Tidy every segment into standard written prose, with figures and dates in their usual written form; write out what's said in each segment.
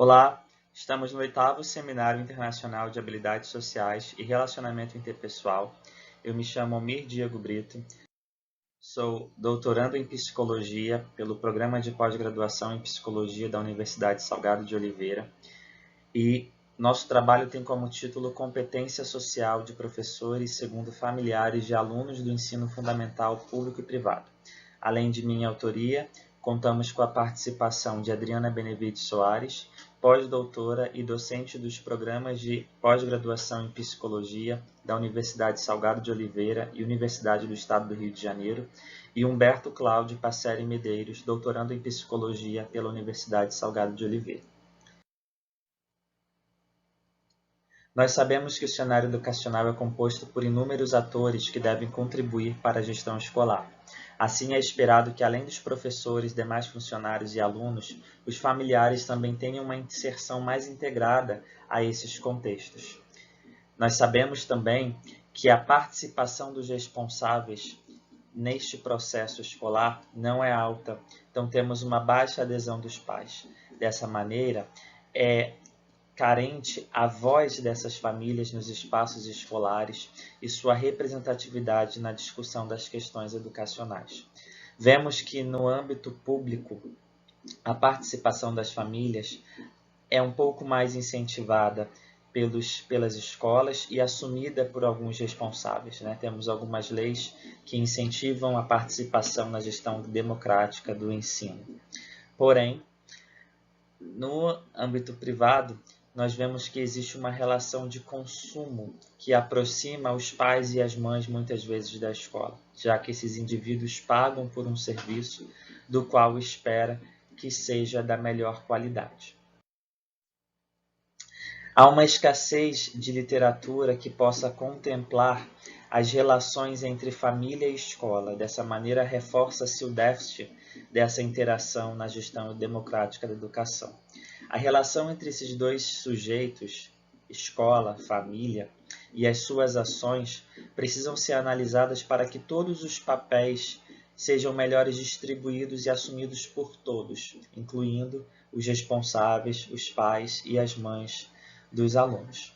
Olá, estamos no 8º Seminário Internacional de Habilidades Sociais e Relacionamento Interpessoal. Eu me chamo Almir Diego Brito, sou doutorando em Psicologia pelo Programa de Pós-Graduação em Psicologia da Universidade Salgado de Oliveira e nosso trabalho tem como título Competência Social de Professores segundo familiares de alunos do ensino fundamental público e privado. Além de minha autoria, contamos com a participação de Adriana Benevides Soares, pós-doutora e docente dos programas de pós-graduação em Psicologia da Universidade Salgado de Oliveira e Universidade do Estado do Rio de Janeiro, e Humberto Cláudio Passeri Medeiros, doutorando em Psicologia pela Universidade Salgado de Oliveira. Nós sabemos que o cenário educacional é composto por inúmeros atores que devem contribuir para a gestão escolar. Assim, é esperado que, além dos professores, demais funcionários e alunos, os familiares também tenham uma inserção mais integrada a esses contextos. Nós sabemos também que a participação dos responsáveis neste processo escolar não é alta, então temos uma baixa adesão dos pais. Dessa maneira, é carente a voz dessas famílias nos espaços escolares e sua representatividade na discussão das questões educacionais. Vemos que, no âmbito público, a participação das famílias é um pouco mais incentivada pelas escolas e assumida por alguns responsáveis. Temos algumas leis que incentivam a participação na gestão democrática do ensino. Porém, no âmbito privado, nós vemos que existe uma relação de consumo que aproxima os pais e as mães muitas vezes da escola, já que esses indivíduos pagam por um serviço do qual espera que seja da melhor qualidade. Há uma escassez de literatura que possa contemplar as relações entre família e escola. Dessa maneira, reforça-se o déficit dessa interação na gestão democrática da educação. A relação entre esses dois sujeitos, escola, família, e as suas ações precisam ser analisadas para que todos os papéis sejam melhores distribuídos e assumidos por todos, incluindo os responsáveis, os pais e as mães dos alunos.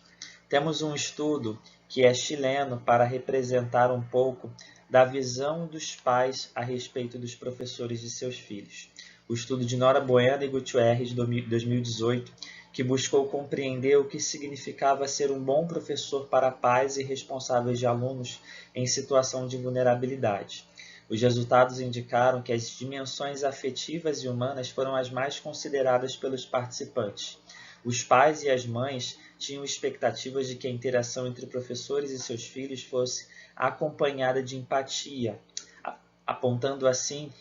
Temos um estudo que é chileno para representar um pouco da visão dos pais a respeito dos professores de seus filhos. O estudo de Nora Bueno e Gutierrez, de 2018, que buscou compreender o que significava ser um bom professor para pais e responsáveis de alunos em situação de vulnerabilidade. Os resultados indicaram que as dimensões afetivas e humanas foram as mais consideradas pelos participantes. Os pais e as mães tinham expectativas de que a interação entre professores e seus filhos fosse acompanhada de empatia, apontando assim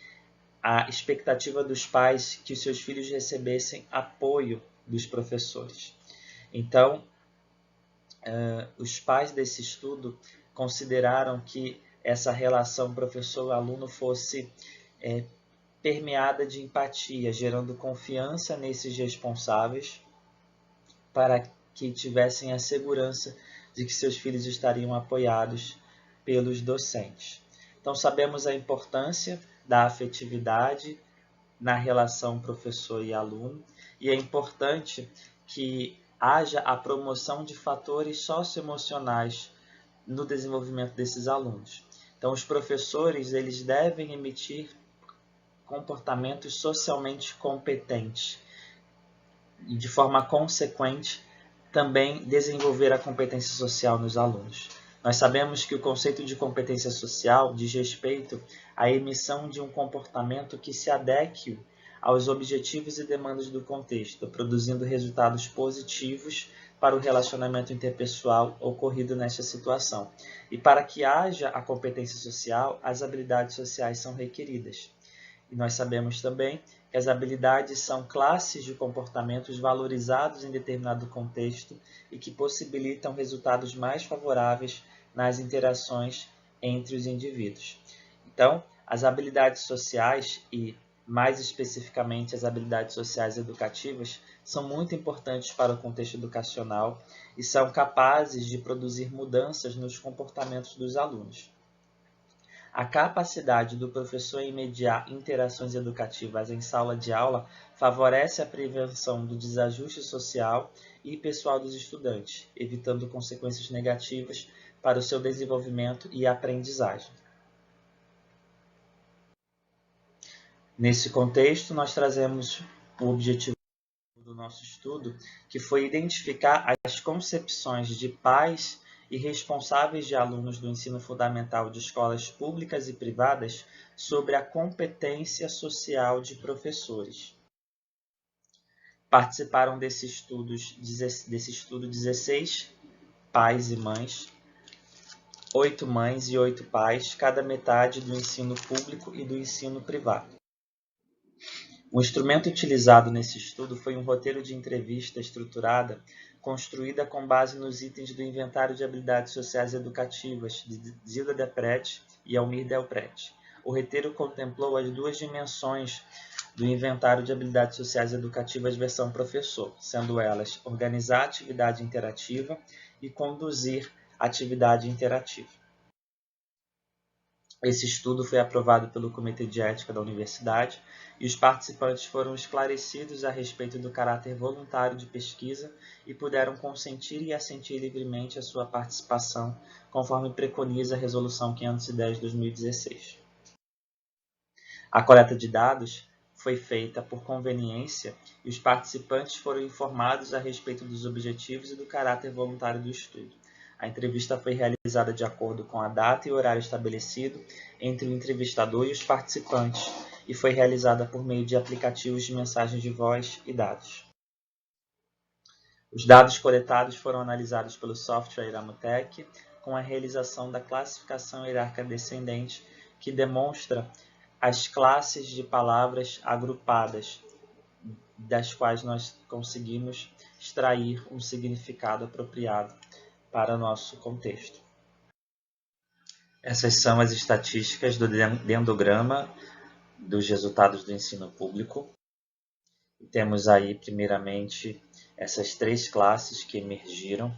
a expectativa dos pais que os seus filhos recebessem apoio dos professores. Então, os pais desse estudo consideraram que essa relação professor-aluno fosse permeada de empatia, gerando confiança nesses responsáveis para que tivessem a segurança de que seus filhos estariam apoiados pelos docentes. Então, sabemos a importância da afetividade na relação professor e aluno, e é importante que haja a promoção de fatores socioemocionais no desenvolvimento desses alunos. Então, os professores eles devem emitir comportamentos socialmente competentes e, de forma consequente, também desenvolver a competência social nos alunos. Nós sabemos que o conceito de competência social diz respeito à emissão de um comportamento que se adeque aos objetivos e demandas do contexto, produzindo resultados positivos para o relacionamento interpessoal ocorrido nesta situação. E para que haja a competência social, as habilidades sociais são requeridas. E nós sabemos também que as habilidades são classes de comportamentos valorizados em determinado contexto e que possibilitam resultados mais favoráveis nas interações entre os indivíduos. Então, as habilidades sociais e, mais especificamente, as habilidades sociais educativas são muito importantes para o contexto educacional e são capazes de produzir mudanças nos comportamentos dos alunos. A capacidade do professor em mediar interações educativas em sala de aula favorece a prevenção do desajuste social e pessoal dos estudantes, evitando consequências negativas para o seu desenvolvimento e aprendizagem. Nesse contexto, nós trazemos o objetivo do nosso estudo, que foi identificar as concepções de pais e responsáveis de alunos do ensino fundamental de escolas públicas e privadas sobre a competência social de professores. Participaram desse estudo 16 pais e mães, 8 mães e 8 pais, cada metade do ensino público e do ensino privado. O instrumento utilizado nesse estudo foi um roteiro de entrevista estruturada, construída com base nos itens do Inventário de Habilidades Sociais Educativas, de Zilda Delprete e Almir Delprete. O roteiro contemplou as duas dimensões do Inventário de Habilidades Sociais Educativas versão professor, sendo elas organizar a atividade interativa e conduzir a atividade interativa. Esse estudo foi aprovado pelo Comitê de Ética da Universidade e os participantes foram esclarecidos a respeito do caráter voluntário de pesquisa e puderam consentir e assentir livremente a sua participação, conforme preconiza a Resolução 510 de 2016. A coleta de dados foi feita por conveniência e os participantes foram informados a respeito dos objetivos e do caráter voluntário do estudo. A entrevista foi realizada de acordo com a data e horário estabelecido entre o entrevistador e os participantes e foi realizada por meio de aplicativos de mensagem de voz e dados. Os dados coletados foram analisados pelo software Iramutec com a realização da classificação hierárquica descendente, que demonstra as classes de palavras agrupadas, das quais nós conseguimos extrair um significado apropriado para o nosso contexto. Essas são as estatísticas do dendrograma dos resultados do ensino público. Temos aí, primeiramente, essas 3 classes que emergiram.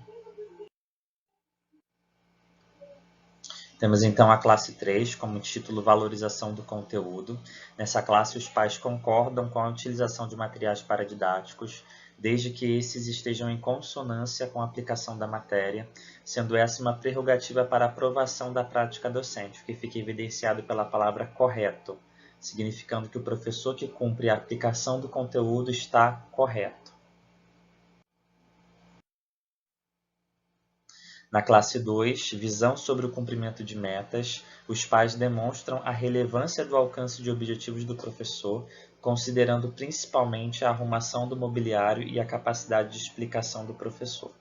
Temos então a classe 3 como título Valorização do conteúdo. Nessa classe, os pais concordam com a utilização de materiais paradidáticos, desde que esses estejam em consonância com a aplicação da matéria, sendo essa uma prerrogativa para a aprovação da prática docente, o que fica evidenciado pela palavra correto, significando que o professor que cumpre a aplicação do conteúdo está correto. Na classe 2, visão sobre o cumprimento de metas, os pais demonstram a relevância do alcance de objetivos do professor, considerando principalmente a arrumação do mobiliário e a capacidade de explicação do professor.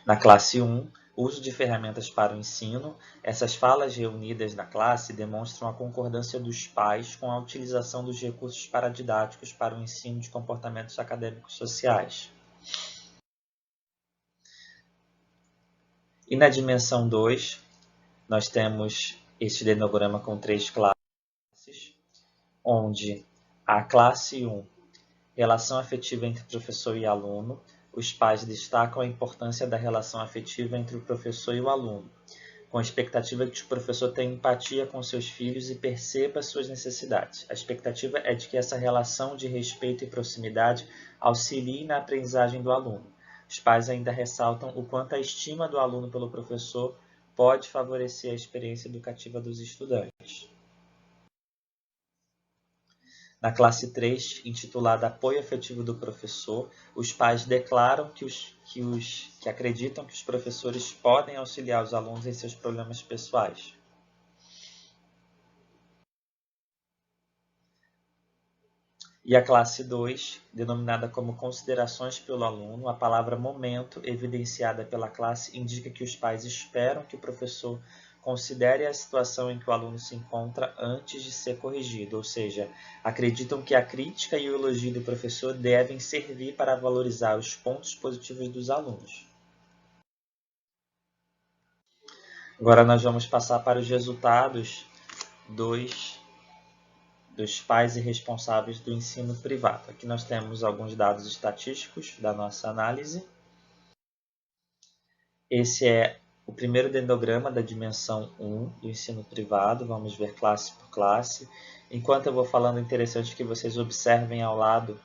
Na classe 1, uso de ferramentas para o ensino, essas falas reunidas na classe demonstram a concordância dos pais com a utilização dos recursos paradidáticos para o ensino de comportamentos acadêmicos sociais. E na dimensão 2, nós temos este dendrograma com 3 classes, onde a classe 1, relação afetiva entre professor e aluno, os pais destacam a importância da relação afetiva entre o professor e o aluno, com a expectativa de que o professor tenha empatia com seus filhos e perceba suas necessidades. A expectativa é de que essa relação de respeito e proximidade auxilie na aprendizagem do aluno. Os pais ainda ressaltam o quanto a estima do aluno pelo professor pode favorecer a experiência educativa dos estudantes. Na classe 3, intitulada Apoio Afetivo do Professor, os pais declaram que acreditam que os professores podem auxiliar os alunos em seus problemas pessoais. E a classe 2, denominada como Considerações pelo Aluno, a palavra momento, evidenciada pela classe, indica que os pais esperam que o professor considere a situação em que o aluno se encontra antes de ser corrigido, ou seja, acreditam que a crítica e o elogio do professor devem servir para valorizar os pontos positivos dos alunos. Agora nós vamos passar para os resultados dos pais e responsáveis do ensino privado. Aqui nós temos alguns dados estatísticos da nossa análise. Esse é o primeiro dendrograma da dimensão 1 do ensino privado. Vamos ver classe por classe. Enquanto eu vou falando, é interessante que vocês observem ao lado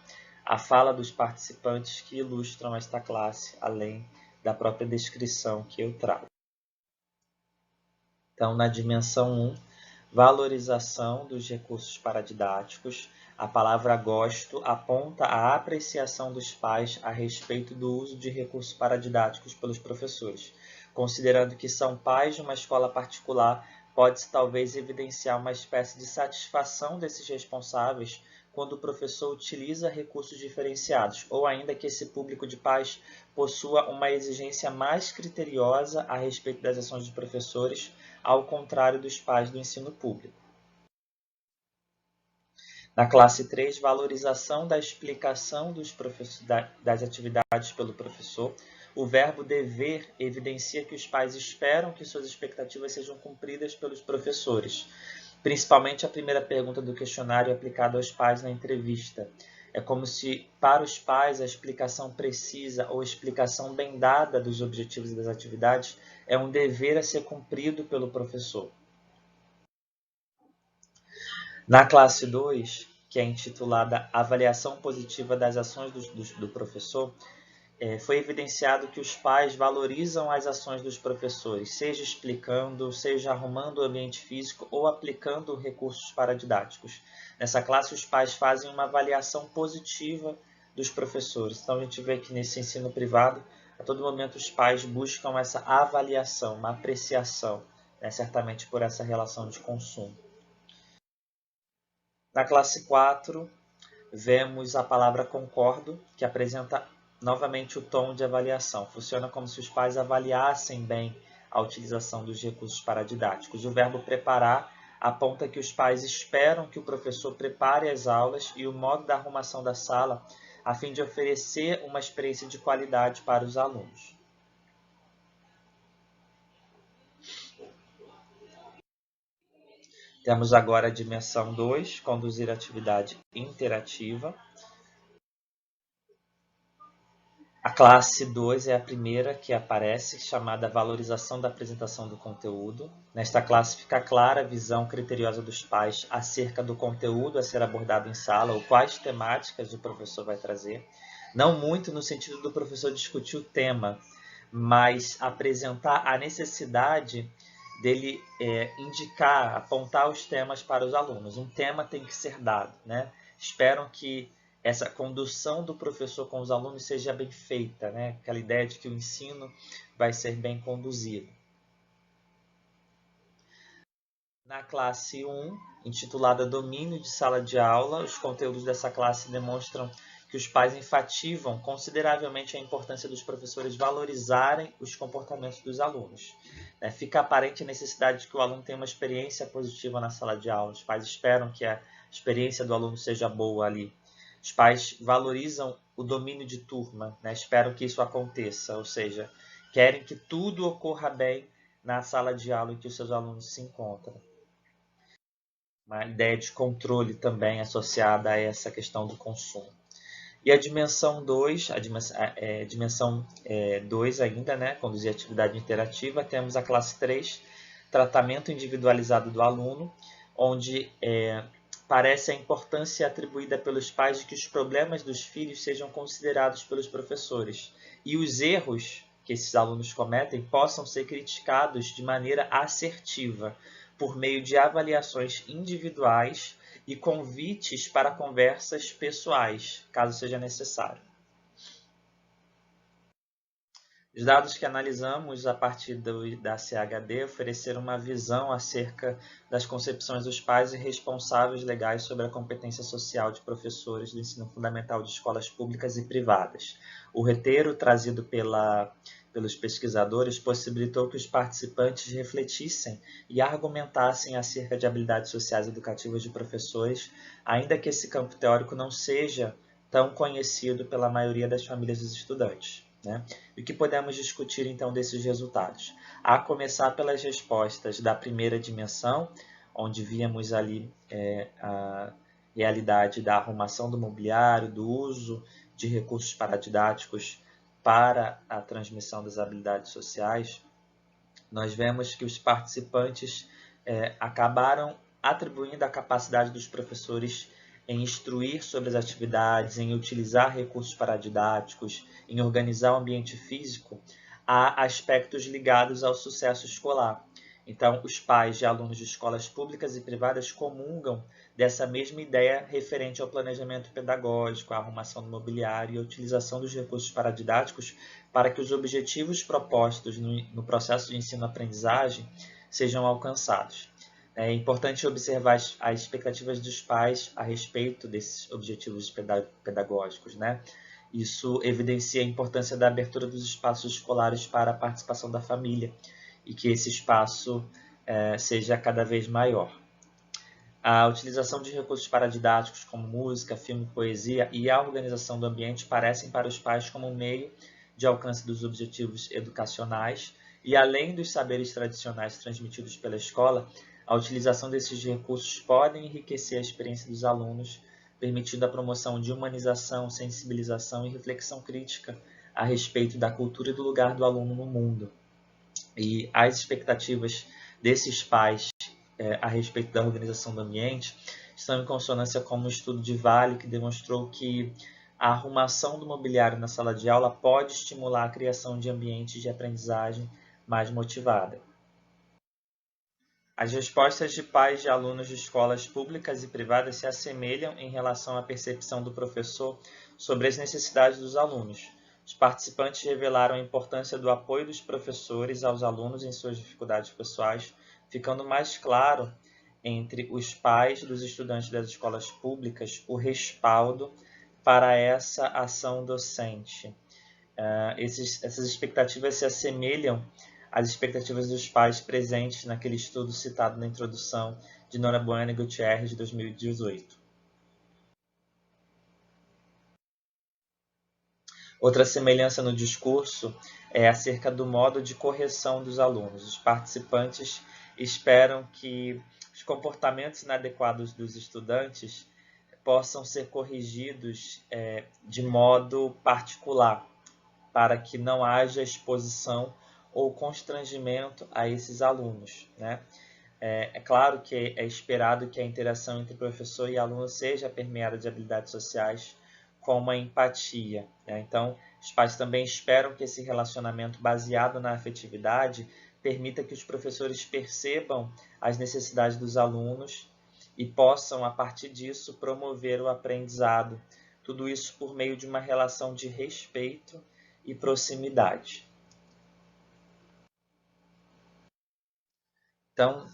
a fala dos participantes que ilustram esta classe, além da própria descrição que eu trago. Então, na dimensão 1, valorização dos recursos paradidáticos, a palavra gosto aponta a apreciação dos pais a respeito do uso de recursos paradidáticos pelos professores. Considerando que são pais de uma escola particular, pode-se talvez evidenciar uma espécie de satisfação desses responsáveis quando o professor utiliza recursos diferenciados, ou ainda que esse público de pais possua uma exigência mais criteriosa a respeito das ações dos professores, ao contrário dos pais do ensino público. Na classe 3, valorização da explicação das atividades pelo professor. O verbo dever evidencia que os pais esperam que suas expectativas sejam cumpridas pelos professores, principalmente a primeira pergunta do questionário aplicado aos pais na entrevista. É como se, para os pais, a explicação precisa ou explicação bem dada dos objetivos e das atividades é um dever a ser cumprido pelo professor. Na classe 2, que é intitulada Avaliação Positiva das Ações do Professor, foi evidenciado que os pais valorizam as ações dos professores, seja explicando, seja arrumando o ambiente físico ou aplicando recursos paradidáticos. Nessa classe, os pais fazem uma avaliação positiva dos professores. Então, a gente vê que nesse ensino privado, a todo momento os pais buscam essa avaliação, uma apreciação, certamente por essa relação de consumo. Na classe 4, vemos a palavra concordo, que apresenta novamente o tom de avaliação. Funciona como se os pais avaliassem bem a utilização dos recursos paradidáticos. O verbo preparar aponta que os pais esperam que o professor prepare as aulas e o modo da arrumação da sala, a fim de oferecer uma experiência de qualidade para os alunos. Temos agora a dimensão 2, conduzir atividade interativa. A classe 2 é a primeira que aparece, chamada valorização da apresentação do conteúdo. Nesta classe fica clara a visão criteriosa dos pais acerca do conteúdo a ser abordado em sala, ou quais temáticas o professor vai trazer. Não muito no sentido do professor discutir o tema, mas apresentar a necessidade dele indicar, apontar os temas para os alunos. Um tema tem que ser dado, né? Esperam que essa condução do professor com os alunos seja bem feita, né? Aquela ideia de que o ensino vai ser bem conduzido. Na classe 1, intitulada Domínio de Sala de Aula, os conteúdos dessa classe demonstram que os pais enfativam consideravelmente a importância dos professores valorizarem os comportamentos dos alunos. Fica aparente a necessidade de que o aluno tenha uma experiência positiva na sala de aula. Os pais esperam que a experiência do aluno seja boa ali. Os pais valorizam o domínio de turma, esperam que isso aconteça, ou seja, querem que tudo ocorra bem na sala de aula em que os seus alunos se encontram. Uma ideia de controle também associada a essa questão do consumo. E a dimensão 2, dimensão 2 ainda, conduzir atividade interativa, temos a classe 3, tratamento individualizado do aluno, onde parece a importância atribuída pelos pais de que os problemas dos filhos sejam considerados pelos professores e os erros que esses alunos cometem possam ser criticados de maneira assertiva, por meio de avaliações individuais e convites para conversas pessoais, caso seja necessário. Os dados que analisamos a partir da CHD ofereceram uma visão acerca das concepções dos pais e responsáveis legais sobre a competência social de professores do ensino fundamental de escolas públicas e privadas. O roteiro trazido pelos pesquisadores possibilitou que os participantes refletissem e argumentassem acerca de habilidades sociais educativas de professores, ainda que esse campo teórico não seja tão conhecido pela maioria das famílias dos estudantes. E o que podemos discutir então desses resultados? A começar pelas respostas da primeira dimensão, onde víamos ali a realidade da arrumação do mobiliário, do uso de recursos paradidáticos para a transmissão das habilidades sociais, nós vemos que os participantes acabaram atribuindo a capacidade dos professores em instruir sobre as atividades, em utilizar recursos paradidáticos, em organizar o ambiente físico, a aspectos ligados ao sucesso escolar. Então, os pais de alunos de escolas públicas e privadas comungam dessa mesma ideia referente ao planejamento pedagógico, à arrumação do mobiliário e a utilização dos recursos paradidáticos para que os objetivos propostos no processo de ensino-aprendizagem sejam alcançados. É importante observar as expectativas dos pais a respeito desses objetivos pedagógicos, né? Isso evidencia a importância da abertura dos espaços escolares para a participação da família e que esse espaço seja cada vez maior. A utilização de recursos paradidáticos como música, filme, poesia e a organização do ambiente parecem para os pais como um meio de alcance dos objetivos educacionais e, além dos saberes tradicionais transmitidos pela escola, a utilização desses recursos pode enriquecer a experiência dos alunos, permitindo a promoção de humanização, sensibilização e reflexão crítica a respeito da cultura e do lugar do aluno no mundo. E as expectativas desses pais a respeito da organização do ambiente estão em consonância com um estudo de Vale que demonstrou que a arrumação do mobiliário na sala de aula pode estimular a criação de ambientes de aprendizagem mais motivada. As respostas de pais de alunos de escolas públicas e privadas se assemelham em relação à percepção do professor sobre as necessidades dos alunos. Os participantes revelaram a importância do apoio dos professores aos alunos em suas dificuldades pessoais, ficando mais claro entre os pais dos estudantes das escolas públicas o respaldo para essa ação docente. Essas expectativas se assemelham às expectativas dos pais presentes naquele estudo citado na introdução de Nora Bueno e Gutierrez, de 2018. Outra semelhança no discurso é acerca do modo de correção dos alunos. Os participantes esperam que os comportamentos inadequados dos estudantes possam ser corrigidos de modo particular, para que não haja exposição ou constrangimento a esses alunos, né? É claro que é esperado que a interação entre professor e aluno seja permeada de habilidades sociais, como a empatia, né? Então, os pais também esperam que esse relacionamento baseado na afetividade permita que os professores percebam as necessidades dos alunos e possam, a partir disso, promover o aprendizado. Tudo isso por meio de uma relação de respeito e proximidade. Então,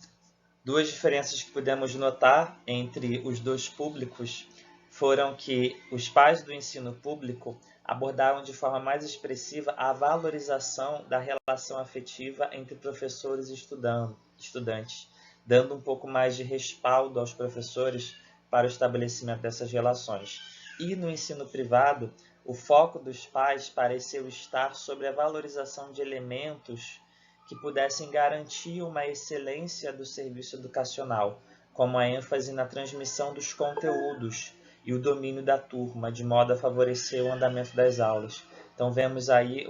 duas diferenças que pudemos notar entre os dois públicos foram que os pais do ensino público abordaram de forma mais expressiva a valorização da relação afetiva entre professores e estudantes, dando um pouco mais de respaldo aos professores para o estabelecimento dessas relações. E no ensino privado, o foco dos pais pareceu estar sobre a valorização de elementos que pudessem garantir uma excelência do serviço educacional, como a ênfase na transmissão dos conteúdos e o domínio da turma, de modo a favorecer o andamento das aulas. Então, vemos aí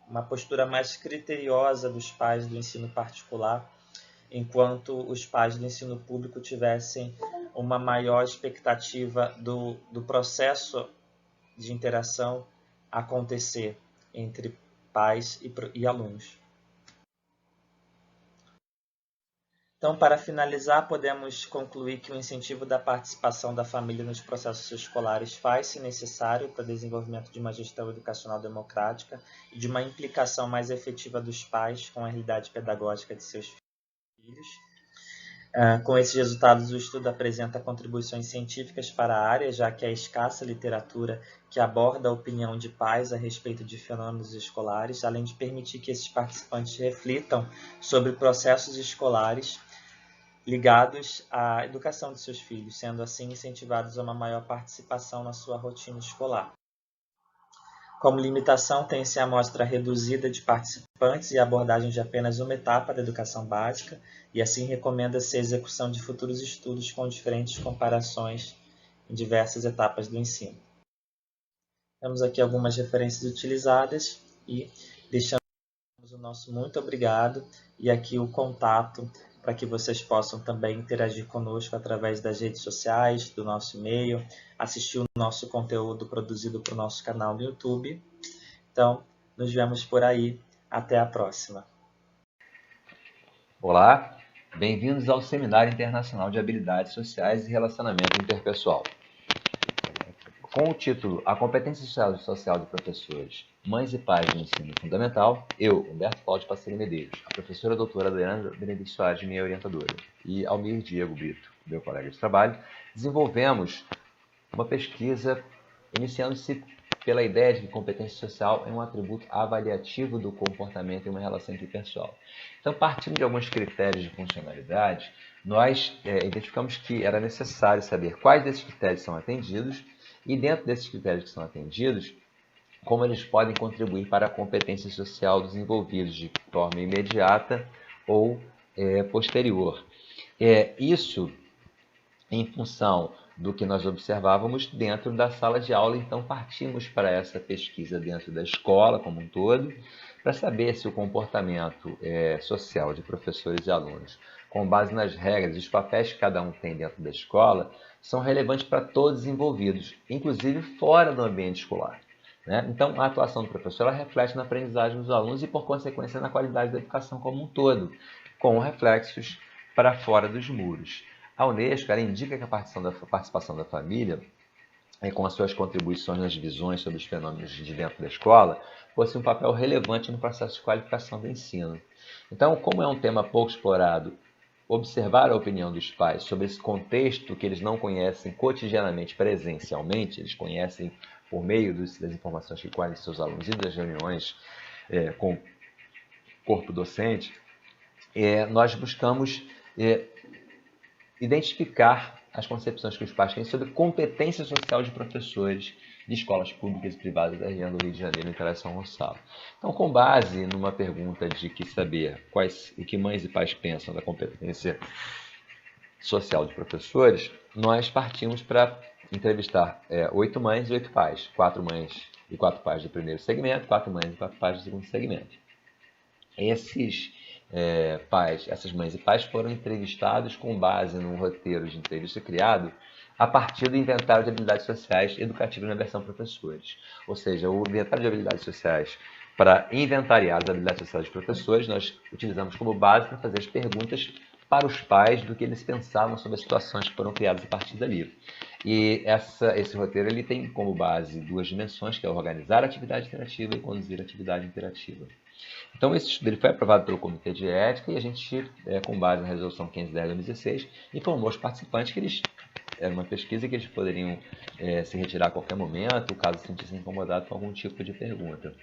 uma postura mais criteriosa dos pais do ensino particular, enquanto os pais do ensino público tivessem uma maior expectativa do processo de interação acontecer entre pais e alunos. Então, para finalizar, podemos concluir que o incentivo da participação da família nos processos escolares faz-se necessário para o desenvolvimento de uma gestão educacional democrática e de uma implicação mais efetiva dos pais com a realidade pedagógica de seus filhos. Com esses resultados, o estudo apresenta contribuições científicas para a área, já que a escassa literatura que aborda a opinião de pais a respeito de fenômenos escolares, além de permitir que esses participantes reflitam sobre processos escolares ligados à educação de seus filhos, sendo assim incentivados a uma maior participação na sua rotina escolar. Como limitação, tem-se a amostra reduzida de participantes e a abordagem de apenas uma etapa da educação básica, e assim recomenda-se a execução de futuros estudos com diferentes comparações em diversas etapas do ensino. Temos aqui algumas referências utilizadas e deixamos o nosso muito obrigado e aqui o contato para que vocês possam também interagir conosco através das redes sociais, do nosso e-mail, assistir o nosso conteúdo produzido para o nosso canal no YouTube. Então, nos vemos por aí. Até a próxima. Olá, bem-vindos ao Seminário Internacional de Habilidades Sociais e Relacionamento Interpessoal. Com o título A Competência Social de Professores, Mães e Pais do Ensino Fundamental, eu, Humberto Cláudio Passeiro Medeiros, a professora doutora Adriana Benedito Soares, minha orientadora, e Almir Diego Brito, meu colega de trabalho, desenvolvemos uma pesquisa iniciando-se pela ideia de que competência social é um atributo avaliativo do comportamento em uma relação interpessoal. Então, partindo de alguns critérios de funcionalidade, nós identificamos que era necessário saber quais desses critérios são atendidos e, dentro desses critérios que são atendidos, como eles podem contribuir para a competência social dos envolvidos de forma imediata ou posterior. Isso em função do que nós observávamos dentro da sala de aula, então partimos para essa pesquisa dentro da escola como um todo, para saber se o comportamento social de professores e alunos, com base nas regras e os papéis que cada um tem dentro da escola, são relevantes para todos os envolvidos, inclusive fora do ambiente escolar. Então, a atuação do professor reflete na aprendizagem dos alunos e, por consequência, na qualidade da educação como um todo, com reflexos para fora dos muros. A Unesco indica que a participação da família, com as suas contribuições nas visões sobre os fenômenos de dentro da escola, fosse um papel relevante no processo de qualificação do ensino. Então, como é um tema pouco explorado, observar a opinião dos pais sobre esse contexto que eles não conhecem cotidianamente, presencialmente, eles conhecem por meio das informações que colhem seus alunos e das reuniões com o corpo docente, nós buscamos identificar as concepções que os pais têm sobre competência social de professores de escolas públicas e privadas da região do Rio de Janeiro, em São Gonçalo. Então, com base numa pergunta de que saber o que mães e pais pensam da competência social de professores, nós partimos para entrevistar 8 mães e 8 pais, 4 mães e 4 pais do primeiro segmento, 4 mães e 4 pais do segundo segmento. Essas mães e pais foram entrevistados com base num roteiro de entrevista criado a partir do inventário de habilidades sociais educativas na versão professores. Ou seja, o inventário de habilidades sociais, para inventariar as habilidades sociais dos professores, nós utilizamos como base para fazer as perguntas para os pais do que eles pensavam sobre as situações que foram criadas a partir dali. E esse roteiro ele tem como base 2 dimensões, que é organizar a atividade interativa e conduzir a atividade interativa. Então, esse estudo ele foi aprovado pelo Comitê de Ética e a gente, com base na Resolução 510 de 2016, informou aos participantes que era uma pesquisa que eles poderiam se retirar a qualquer momento, caso se sentissem incomodados com algum tipo de pergunta.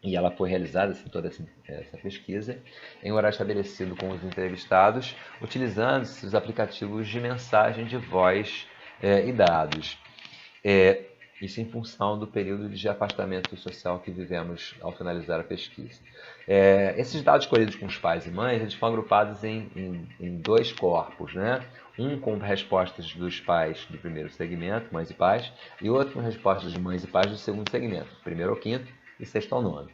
E ela foi realizada, toda essa pesquisa, em horário estabelecido com os entrevistados, utilizando-se os aplicativos de mensagem de voz e dados. Isso em função do período de afastamento social que vivemos ao finalizar a pesquisa. Esses dados colhidos com os pais e mães, eles foram agrupados em 2 corpos, um com respostas dos pais do primeiro segmento, mães e pais, e outro com respostas de mães e pais do segundo segmento, primeiro ao quinto e sexto ao nono,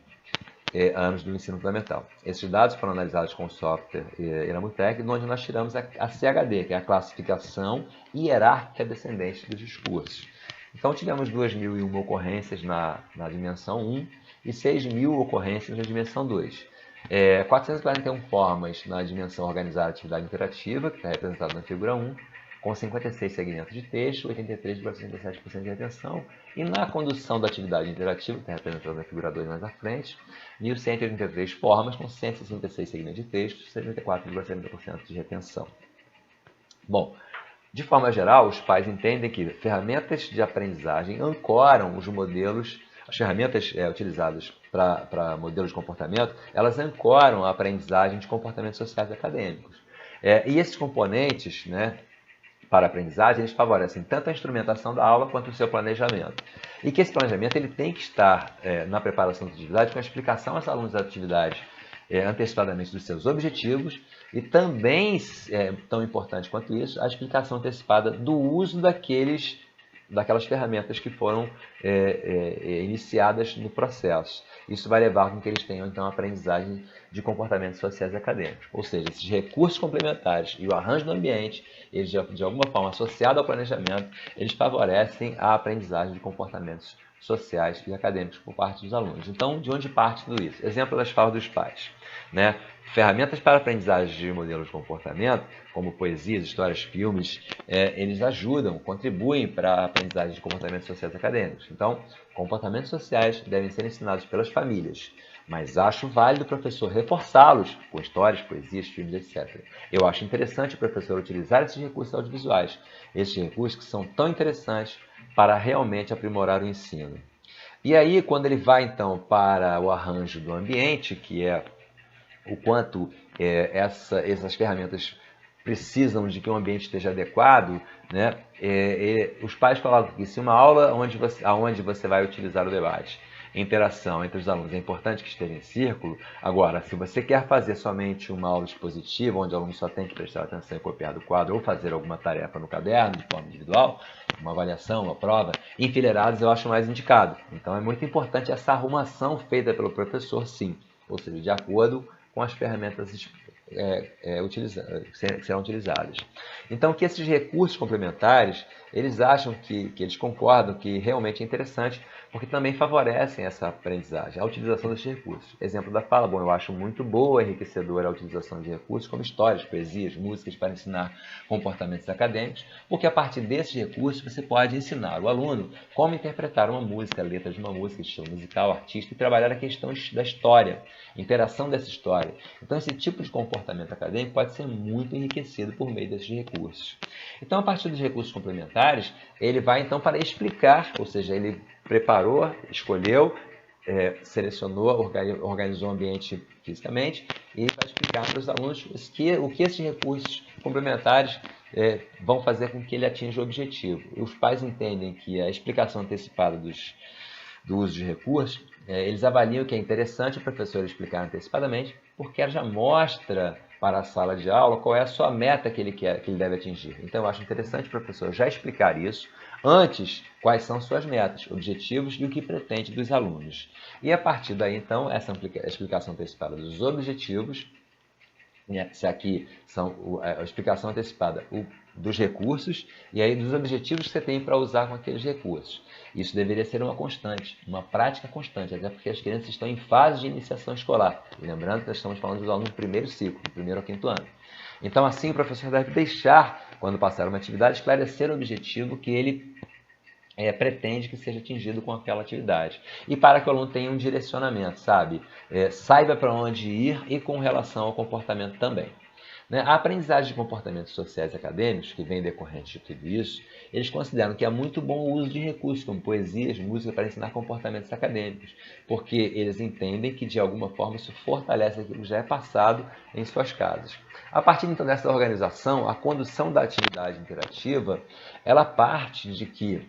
anos do ensino fundamental. Esses dados foram analisados com o software Iramutec, onde nós tiramos a CHD, que é a classificação hierárquica descendente dos discursos. Então, tivemos 2.001 ocorrências na dimensão 1 e 6.000 ocorrências na dimensão 2. 441 formas na dimensão organizada atividade interativa, que está representada na figura 1, com 56 segmentos de texto, 83,67% de retenção, e na condução da atividade interativa, que está representada na figura 2 mais à frente, 1.183 formas, com 166 segmentos de texto, 74,70% de retenção. Bom, de forma geral, os pais entendem que ferramentas de aprendizagem ancoram os modelos, as ferramentas utilizadas para modelos de comportamento, elas ancoram a aprendizagem de comportamentos sociais e acadêmicos. E esses componentes, para a aprendizagem, eles favorecem tanto a instrumentação da aula quanto o seu planejamento. E que esse planejamento ele tem que estar na preparação da atividade com a explicação aos alunos da atividade antecipadamente dos seus objetivos e também, tão importante quanto isso, a explicação antecipada do uso daqueles daquelas ferramentas que foram iniciadas no processo. Isso vai levar com que eles tenham, então, a aprendizagem de comportamentos sociais e acadêmicos. Ou seja, esses recursos complementares e o arranjo do ambiente, eles, de alguma forma, associado ao planejamento, eles favorecem a aprendizagem de comportamentos sociais e acadêmicos por parte dos alunos. Então, de onde parte tudo isso? Exemplo das falas dos pais, né? Ferramentas para aprendizagem de modelos de comportamento, como poesias, histórias, filmes, eles ajudam, contribuem para a aprendizagem de comportamentos sociais e acadêmicos. Então, comportamentos sociais devem ser ensinados pelas famílias, mas acho válido o professor reforçá-los com histórias, poesias, filmes, etc. Eu acho interessante o professor utilizar esses recursos audiovisuais, esses recursos que são tão interessantes para realmente aprimorar o ensino. E aí, quando ele vai, então, para o arranjo do ambiente, que é o quanto essas ferramentas precisam de que o ambiente esteja adequado, né? Os pais colocam que se uma aula onde você vai utilizar o debate, interação entre os alunos, é importante que esteja em círculo. Agora, se você quer fazer somente uma aula expositiva, onde o aluno só tem que prestar atenção e copiar do quadro, ou fazer alguma tarefa no caderno de forma individual, uma avaliação, uma prova, enfileirados eu acho mais indicado. Então é muito importante essa arrumação feita pelo professor, sim, ou seja, de acordo com as ferramentas que serão utilizadas. Então, que esses recursos complementares, eles acham que eles concordam que realmente é interessante, porque também favorecem essa aprendizagem, a utilização desses recursos. Exemplo da fala, bom, eu acho muito boa, enriquecedora a utilização de recursos como histórias, poesias, músicas para ensinar comportamentos acadêmicos, porque a partir desses recursos você pode ensinar o aluno como interpretar uma música, a letra de uma música, estilo musical, artista, e trabalhar a questão da história, interação dessa história. Então, esse tipo de comportamento acadêmico pode ser muito enriquecido por meio desses recursos. Então, a partir dos recursos complementares, ele vai então para explicar, ou seja, ele preparou, escolheu, selecionou, organizou o ambiente fisicamente e vai explicar para os alunos o que esses recursos complementares vão fazer com que ele atinja o objetivo. E os pais entendem que a explicação antecipada do uso de recursos, eles avaliam que é interessante o professor explicar antecipadamente, porque ela já mostra para a sala de aula qual é a sua meta que ele deve atingir. Então, eu acho interessante o professor já explicar isso antes, quais são suas metas, objetivos e o que pretende dos alunos. E a partir daí, então, essa explicação antecipada dos objetivos, se aqui são a explicação antecipada dos recursos e aí dos objetivos que você tem para usar com aqueles recursos. Isso deveria ser uma constante, uma prática constante, até porque as crianças estão em fase de iniciação escolar. E lembrando que nós estamos falando dos alunos do primeiro ciclo, do primeiro ao quinto ano. Então, assim, o professor deve deixar, quando passar uma atividade, esclarecer o objetivo que ele pretende que seja atingido com aquela atividade. E para que o aluno tenha um direcionamento, sabe? Saiba para onde ir e com relação ao comportamento também. A aprendizagem de comportamentos sociais e acadêmicos, que vem decorrente de tudo isso, eles consideram que é muito bom o uso de recursos como poesias, música para ensinar comportamentos acadêmicos, porque eles entendem que de alguma forma isso fortalece aquilo que já é passado em suas casas. A partir então dessa organização, a condução da atividade interativa, ela parte de que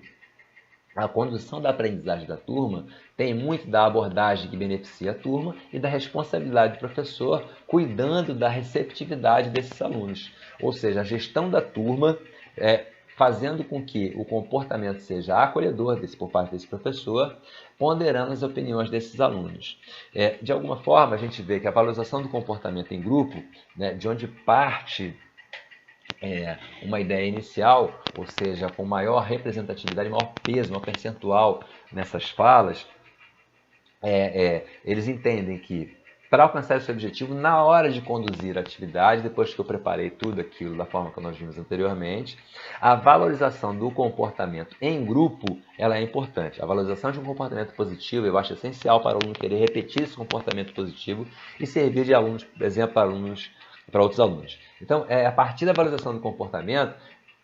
a condução da aprendizagem da turma tem muito da abordagem que beneficia a turma e da responsabilidade do professor cuidando da receptividade desses alunos. Ou seja, a gestão da turma fazendo com que o comportamento seja acolhedor por parte desse professor, ponderando as opiniões desses alunos. De alguma forma, a gente vê que a valorização do comportamento em grupo, de onde parte uma ideia inicial, ou seja, com maior representatividade, maior peso, maior percentual nessas falas, eles entendem que para alcançar esse objetivo, na hora de conduzir a atividade, depois que eu preparei tudo aquilo da forma que nós vimos anteriormente, a valorização do comportamento em grupo, ela é importante. A valorização de um comportamento positivo, eu acho essencial para o aluno querer repetir esse comportamento positivo e servir de alunos, por exemplo, para outros alunos. Então, a partir da valorização do comportamento,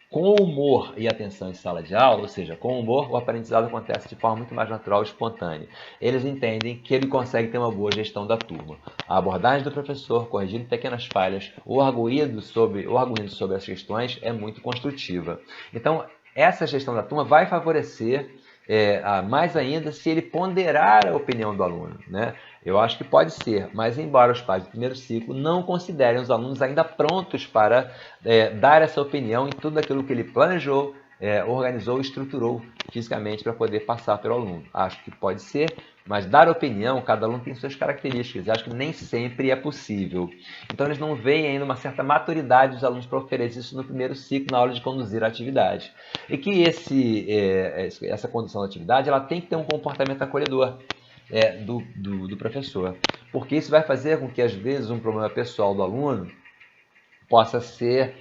com humor e atenção em sala de aula, ou seja, com humor, o aprendizado acontece de forma muito mais natural e espontânea. Eles entendem que ele consegue ter uma boa gestão da turma. A abordagem do professor, corrigindo pequenas falhas, ou arguindo sobre as questões, é muito construtiva. Então, essa gestão da turma vai favorecer mais ainda se ele ponderar a opinião do aluno, Eu acho que pode ser, mas embora os pais do primeiro ciclo não considerem os alunos ainda prontos para dar essa opinião em tudo aquilo que ele planejou, organizou e estruturou fisicamente para poder passar pelo aluno. Acho que pode ser, mas dar opinião, cada aluno tem suas características. Acho que nem sempre é possível. Então, eles não veem ainda uma certa maturidade dos alunos para oferecer isso no primeiro ciclo, na hora de conduzir a atividade. E que essa condução da atividade ela tem que ter um comportamento acolhedor do professor. Porque isso vai fazer com que, às vezes, um problema pessoal do aluno possa ser,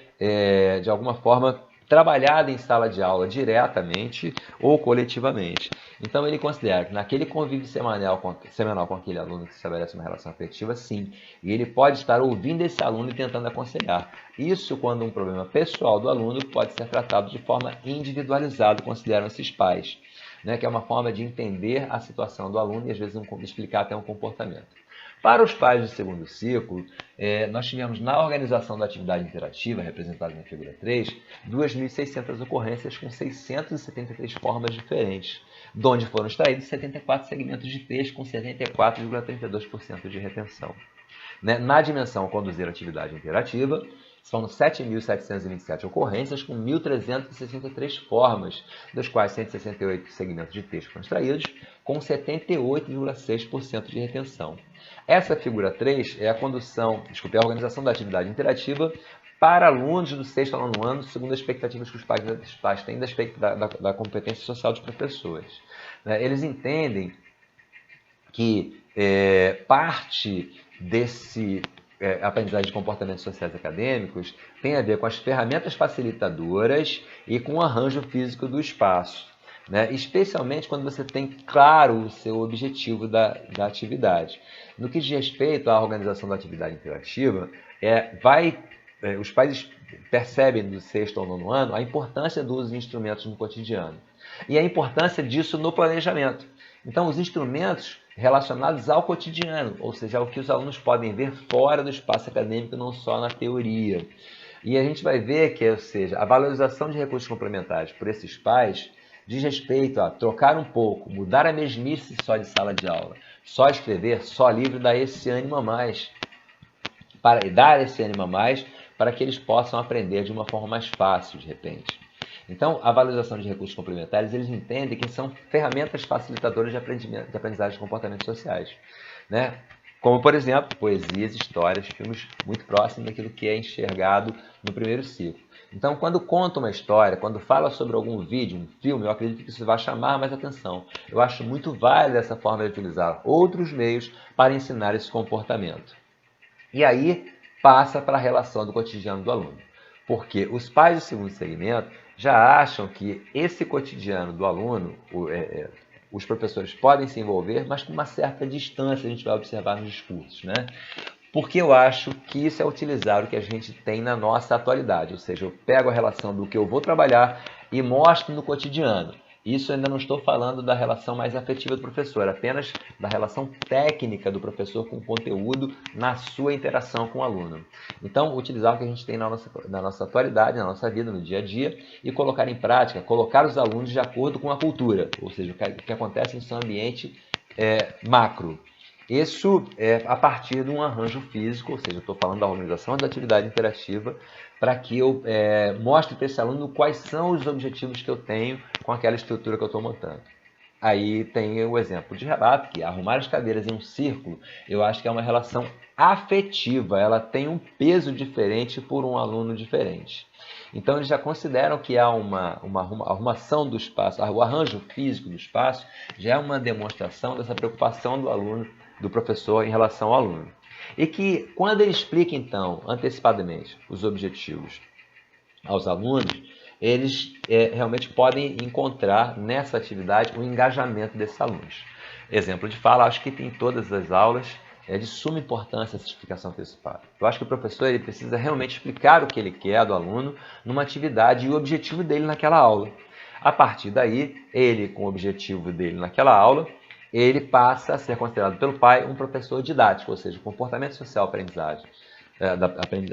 de alguma forma, trabalhado em sala de aula diretamente ou coletivamente. Então, ele considera que naquele convívio semanal com aquele aluno que se estabelece uma relação afetiva, sim, e ele pode estar ouvindo esse aluno e tentando aconselhar. Isso quando um problema pessoal do aluno pode ser tratado de forma individualizada, consideram esses pais, né, que é uma forma de entender a situação do aluno e, às vezes, explicar até um comportamento. Para os pais do segundo ciclo, nós tivemos na organização da atividade interativa, representada na figura 3, 2.600 ocorrências com 673 formas diferentes, de onde foram extraídos 74 segmentos de texto com 74,32% de retenção. Na dimensão conduzir atividade interativa, são 7.727 ocorrências com 1.363 formas, das quais 168 segmentos de texto foram extraídos, com 78,6% de retenção. Essa figura 3 é a organização da atividade interativa para alunos do sexto ao nono ano, segundo as expectativas que os pais têm da competência social dos professores. Eles entendem que parte desse aprendizagem de comportamentos sociais acadêmicos tem a ver com as ferramentas facilitadoras e com o arranjo físico do espaço, né? Especialmente quando você tem claro o seu objetivo da atividade. No que diz respeito à organização da atividade interativa, os pais percebem do sexto ao nono ano a importância dos instrumentos no cotidiano e a importância disso no planejamento. Então, os instrumentos relacionados ao cotidiano, ou seja, ao que os alunos podem ver fora do espaço acadêmico, não só na teoria. E a gente vai ver que, ou seja, a valorização de recursos complementares por esses pais diz respeito a trocar um pouco, mudar a mesmice só de sala de aula, só escrever, só livro, dar esse ânimo a mais, para que eles possam aprender de uma forma mais fácil, de repente. Então, a valorização de recursos complementares, eles entendem que são ferramentas facilitadoras de aprendizagem de comportamentos sociais, né? Como, por exemplo, poesias, histórias, filmes muito próximos daquilo que é enxergado no primeiro ciclo. Então, quando conta uma história, quando fala sobre algum vídeo, um filme, eu acredito que isso vai chamar mais atenção. Eu acho muito válida essa forma de utilizar outros meios para ensinar esse comportamento. E aí, passa para a relação do cotidiano do aluno. Porque os pais do segundo segmento já acham que esse cotidiano do aluno, os professores podem se envolver, mas com uma certa distância, a gente vai observar nos discursos, né? Porque eu acho que isso é utilizar o que a gente tem na nossa atualidade, ou seja, eu pego a relação do que eu vou trabalhar e mostro no cotidiano. Isso ainda não estou falando da relação mais afetiva do professor, apenas da relação técnica do professor com o conteúdo na sua interação com o aluno. Então, utilizar o que a gente tem na nossa atualidade, na nossa vida, no dia a dia, e colocar em prática, colocar os alunos de acordo com a cultura, ou seja, o que acontece no seu ambiente macro. Isso é a partir de um arranjo físico, ou seja, eu estou falando da organização da atividade interativa, para que eu mostre para esse aluno quais são os objetivos que eu tenho com aquela estrutura que eu estou montando. Aí tem o exemplo de relato, que arrumar as cadeiras em um círculo, eu acho que é uma relação afetiva, ela tem um peso diferente por um aluno diferente. Então, eles já consideram que há uma arrumação do espaço, o arranjo físico do espaço, já é uma demonstração dessa preocupação do aluno, do professor em relação ao aluno. E que, quando ele explica, então, antecipadamente, os objetivos aos alunos, eles realmente podem encontrar nessa atividade o engajamento desses alunos. Exemplo de fala, acho que em todas as aulas é de suma importância essa explicação antecipada. Eu acho que o professor ele precisa realmente explicar o que ele quer do aluno numa atividade e o objetivo dele naquela aula. A partir daí, ele, com o objetivo dele naquela aula, ele passa a ser considerado pelo pai um professor didático, ou seja, o comportamento social aprendizagem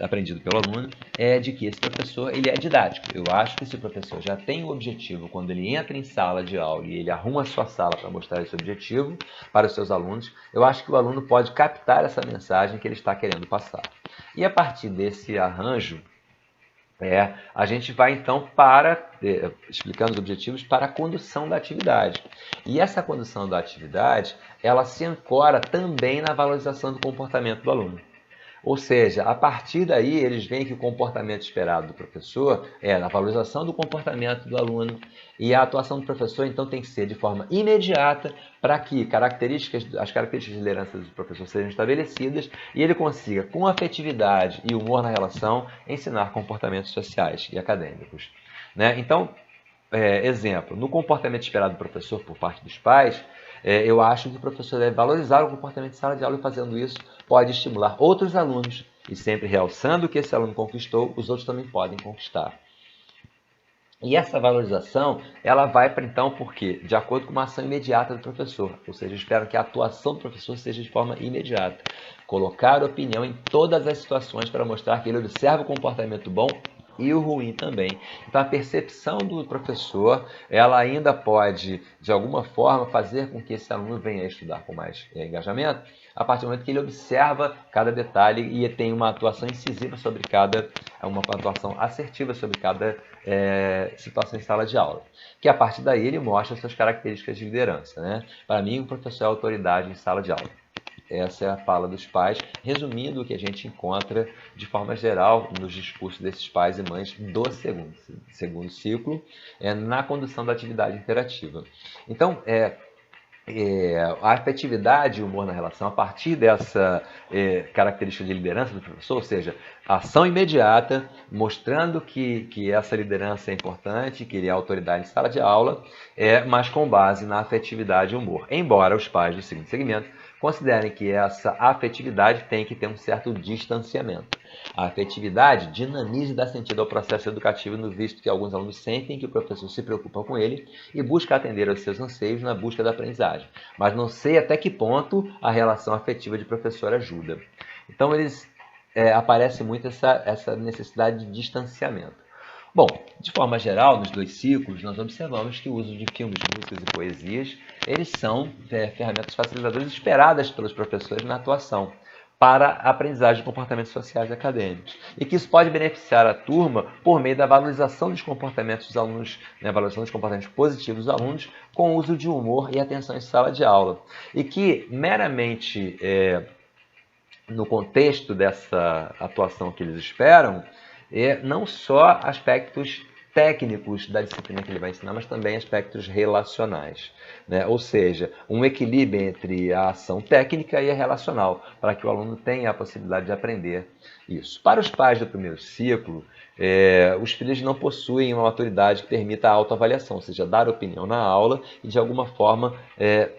aprendido pelo aluno é de que esse professor ele é didático. Eu acho que se o professor já tem o objetivo, quando ele entra em sala de aula e ele arruma a sua sala para mostrar esse objetivo para os seus alunos, eu acho que o aluno pode captar essa mensagem que ele está querendo passar. E a partir desse arranjo a gente vai então para, explicando os objetivos, para a condução da atividade. E essa condução da atividade, ela se ancora também na valorização do comportamento do aluno. Ou seja, a partir daí eles veem que o comportamento esperado do professor é a valorização do comportamento do aluno e a atuação do professor então tem que ser de forma imediata para que as características de liderança do professor sejam estabelecidas e ele consiga, com afetividade e humor na relação, ensinar comportamentos sociais e acadêmicos. Né? Então, exemplo, no comportamento esperado do professor por parte dos pais, eu acho que o professor deve valorizar o comportamento de sala de aula e fazendo isso pode estimular outros alunos e sempre realçando o que esse aluno conquistou, os outros também podem conquistar. E essa valorização, ela vai para então, por quê? De acordo com uma ação imediata do professor, ou seja, espero que a atuação do professor seja de forma imediata. Colocar opinião em todas as situações para mostrar que ele observa o comportamento bom e o ruim também. Então a percepção do professor, ela ainda pode, de alguma forma, fazer com que esse aluno venha a estudar com mais engajamento, a partir do momento que ele observa cada detalhe e tem uma atuação incisiva sobre uma atuação assertiva sobre cada situação em sala de aula. Que a partir daí ele mostra suas características de liderança. Né? Para mim, o professor é autoridade em sala de aula. Essa é a fala dos pais, resumindo o que a gente encontra de forma geral nos discursos desses pais e mães do segundo ciclo, na condução da atividade interativa. Então, a afetividade e o humor na relação, a partir dessa característica de liderança do professor, ou seja, ação imediata, mostrando que essa liderança é importante, que ele é autoridade em sala de aula, mas com base na afetividade e humor. Embora os pais do segundo segmento considerem que essa afetividade tem que ter um certo distanciamento. A afetividade dinamiza e dá sentido ao processo educativo, no visto que alguns alunos sentem que o professor se preocupa com ele e busca atender aos seus anseios na busca da aprendizagem. Mas não sei até que ponto a relação afetiva de professor ajuda. Então, aparece muito essa necessidade de distanciamento. Bom, de forma geral, nos dois ciclos, nós observamos que o uso de filmes, músicas e poesias, eles são ferramentas facilitadoras esperadas pelos professores na atuação para a aprendizagem de comportamentos sociais e acadêmicos. E que isso pode beneficiar a turma por meio da valorização dos comportamentos dos alunos, valorização dos comportamentos positivos dos alunos, com o uso de humor e atenção em sala de aula. E que meramente no contexto dessa atuação que eles esperam, não só aspectos técnicos da disciplina que ele vai ensinar, mas também aspectos relacionais. Né? Ou seja, um equilíbrio entre a ação técnica e a relacional, para que o aluno tenha a possibilidade de aprender isso. Para os pais do primeiro ciclo, os filhos não possuem uma maturidade que permita a autoavaliação, ou seja, dar opinião na aula e, de alguma forma,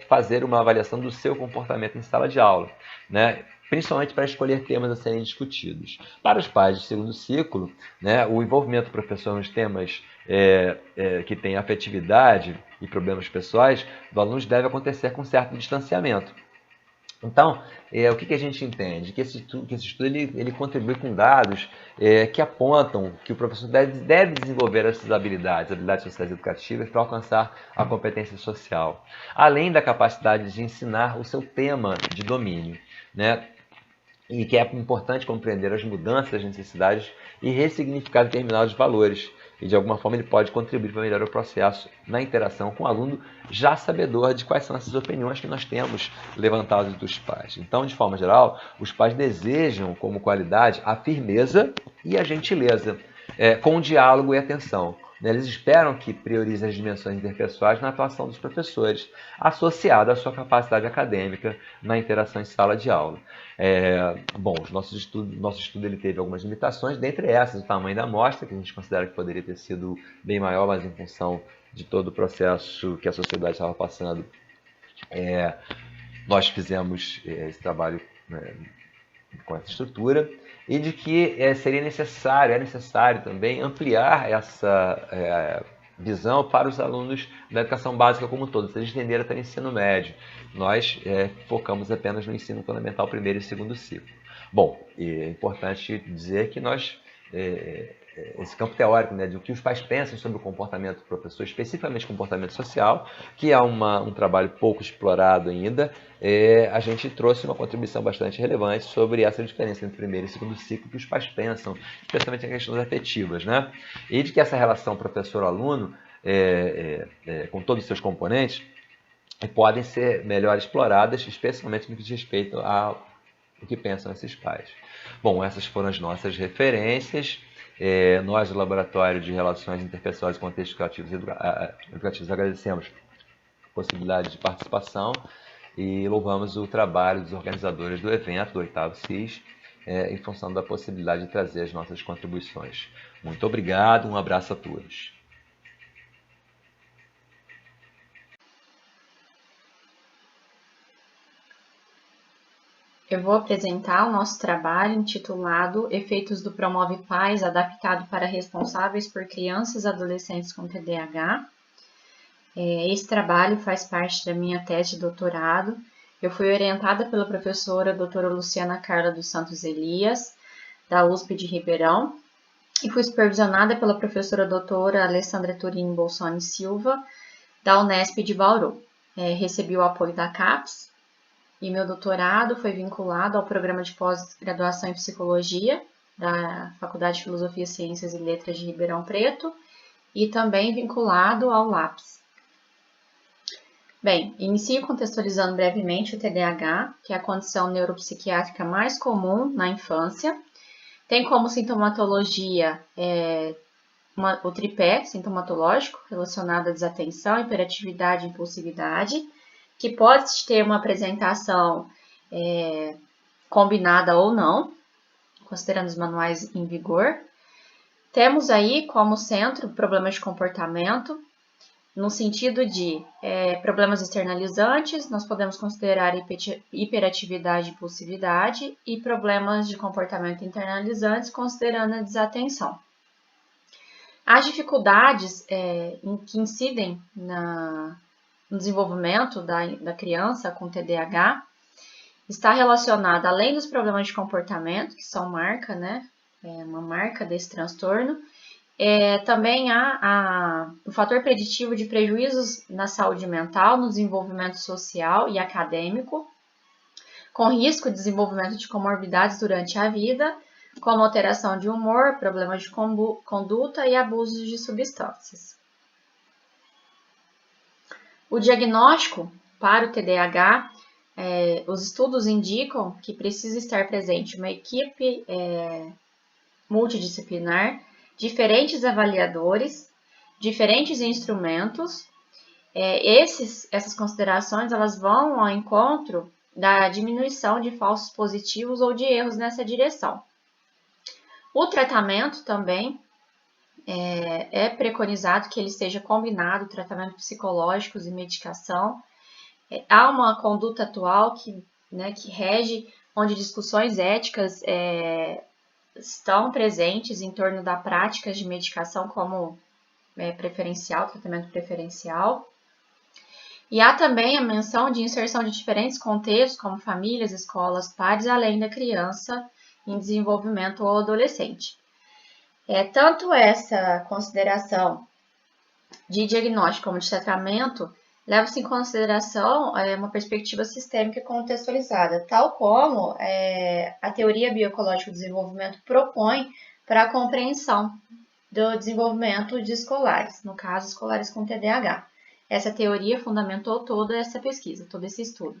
fazer uma avaliação do seu comportamento em sala de aula. Né? Principalmente para escolher temas a serem discutidos. Para os pais de segundo ciclo, o envolvimento do professor nos temas que têm afetividade e problemas pessoais dos alunos deve acontecer com certo distanciamento. Então, o que a gente entende? Que esse estudo ele contribui com dados que apontam que o professor deve desenvolver essas habilidades sociais e educativas para alcançar a competência social, além da capacidade de ensinar o seu tema de domínio. Né? E que é importante compreender as mudanças, as necessidades e ressignificar determinados valores. E, de alguma forma, ele pode contribuir para melhorar o processo na interação com o aluno, já sabedor de quais são essas opiniões que nós temos levantadas dos pais. Então, de forma geral, os pais desejam como qualidade a firmeza e a gentileza, com diálogo e atenção. Eles esperam que priorize as dimensões interpessoais na atuação dos professores, associada à sua capacidade acadêmica na interação em sala de aula. O nosso estudo ele teve algumas limitações, dentre essas o tamanho da amostra, que a gente considera que poderia ter sido bem maior, mas em função de todo o processo que a sociedade estava passando, nós fizemos esse trabalho com essa estrutura, e de que é necessário também ampliar essa visão para os alunos da educação básica como um todo, se eles entenderam até o ensino médio. Nós focamos apenas no ensino fundamental, primeiro e segundo ciclo. Bom, é importante dizer que nós esse campo teórico, né, de o que os pais pensam sobre o comportamento do professor, especificamente comportamento social, que é um trabalho pouco explorado ainda, a gente trouxe uma contribuição bastante relevante sobre essa diferença entre primeiro e segundo ciclo que os pais pensam, especialmente em questões afetivas, né? E de que essa relação professor-aluno, com todos os seus componentes, podem ser melhor exploradas, especialmente no que diz respeito ao que pensam esses pais. Bom, essas foram as nossas referências. Nós, do Laboratório de Relações Interpessoais e Contextos Educativos, agradecemos a possibilidade de participação e louvamos o trabalho dos organizadores do evento, do 8º CIS, em função da possibilidade de trazer as nossas contribuições. Muito obrigado, um abraço a todos. Eu vou apresentar o nosso trabalho intitulado Efeitos do Promove Paz, adaptado para responsáveis por crianças e adolescentes com TDAH. Esse trabalho faz parte da minha tese de doutorado. Eu fui orientada pela professora doutora Luciana Carla dos Santos Elias, da USP de Ribeirão, e fui supervisionada pela professora doutora Alessandra Turini Bolsoni Silva, da Unesp de Bauru. Recebi o apoio da CAPES, e meu doutorado foi vinculado ao programa de pós-graduação em Psicologia da Faculdade de Filosofia, Ciências e Letras de Ribeirão Preto e também vinculado ao LAPS. Bem, inicio contextualizando brevemente o TDAH, que é a condição neuropsiquiátrica mais comum na infância. Tem como sintomatologia o tripé sintomatológico relacionado à desatenção, hiperatividade e impulsividade, que pode ter uma apresentação combinada ou não, considerando os manuais em vigor. Temos aí como centro problemas de comportamento, no sentido de problemas externalizantes, nós podemos considerar hiperatividade e impulsividade, e problemas de comportamento internalizantes, considerando a desatenção. As dificuldades que incidem no desenvolvimento da criança com TDAH está relacionada, além dos problemas de comportamento, que são marca, né? Uma marca desse transtorno, também há o fator preditivo de prejuízos na saúde mental, no desenvolvimento social e acadêmico, com risco de desenvolvimento de comorbidades durante a vida, como alteração de humor, problemas de conduta e abusos de substâncias. O diagnóstico para o TDAH, os estudos indicam que precisa estar presente uma equipe multidisciplinar, diferentes avaliadores, diferentes instrumentos. Essas considerações elas vão ao encontro da diminuição de falsos positivos ou de erros nessa direção. O tratamento também é preconizado que ele seja combinado, tratamento psicológicos e medicação. Há uma conduta atual que rege, onde discussões éticas estão presentes em torno da prática de medicação como tratamento preferencial. E há também a menção de inserção de diferentes contextos, como famílias, escolas, pares, além da criança em desenvolvimento ou adolescente. Tanto essa consideração de diagnóstico como de tratamento leva-se em consideração uma perspectiva sistêmica contextualizada, tal como a teoria bioecológica do desenvolvimento propõe para a compreensão do desenvolvimento de escolares, no caso, escolares com TDAH. Essa teoria fundamentou toda essa pesquisa, todo esse estudo.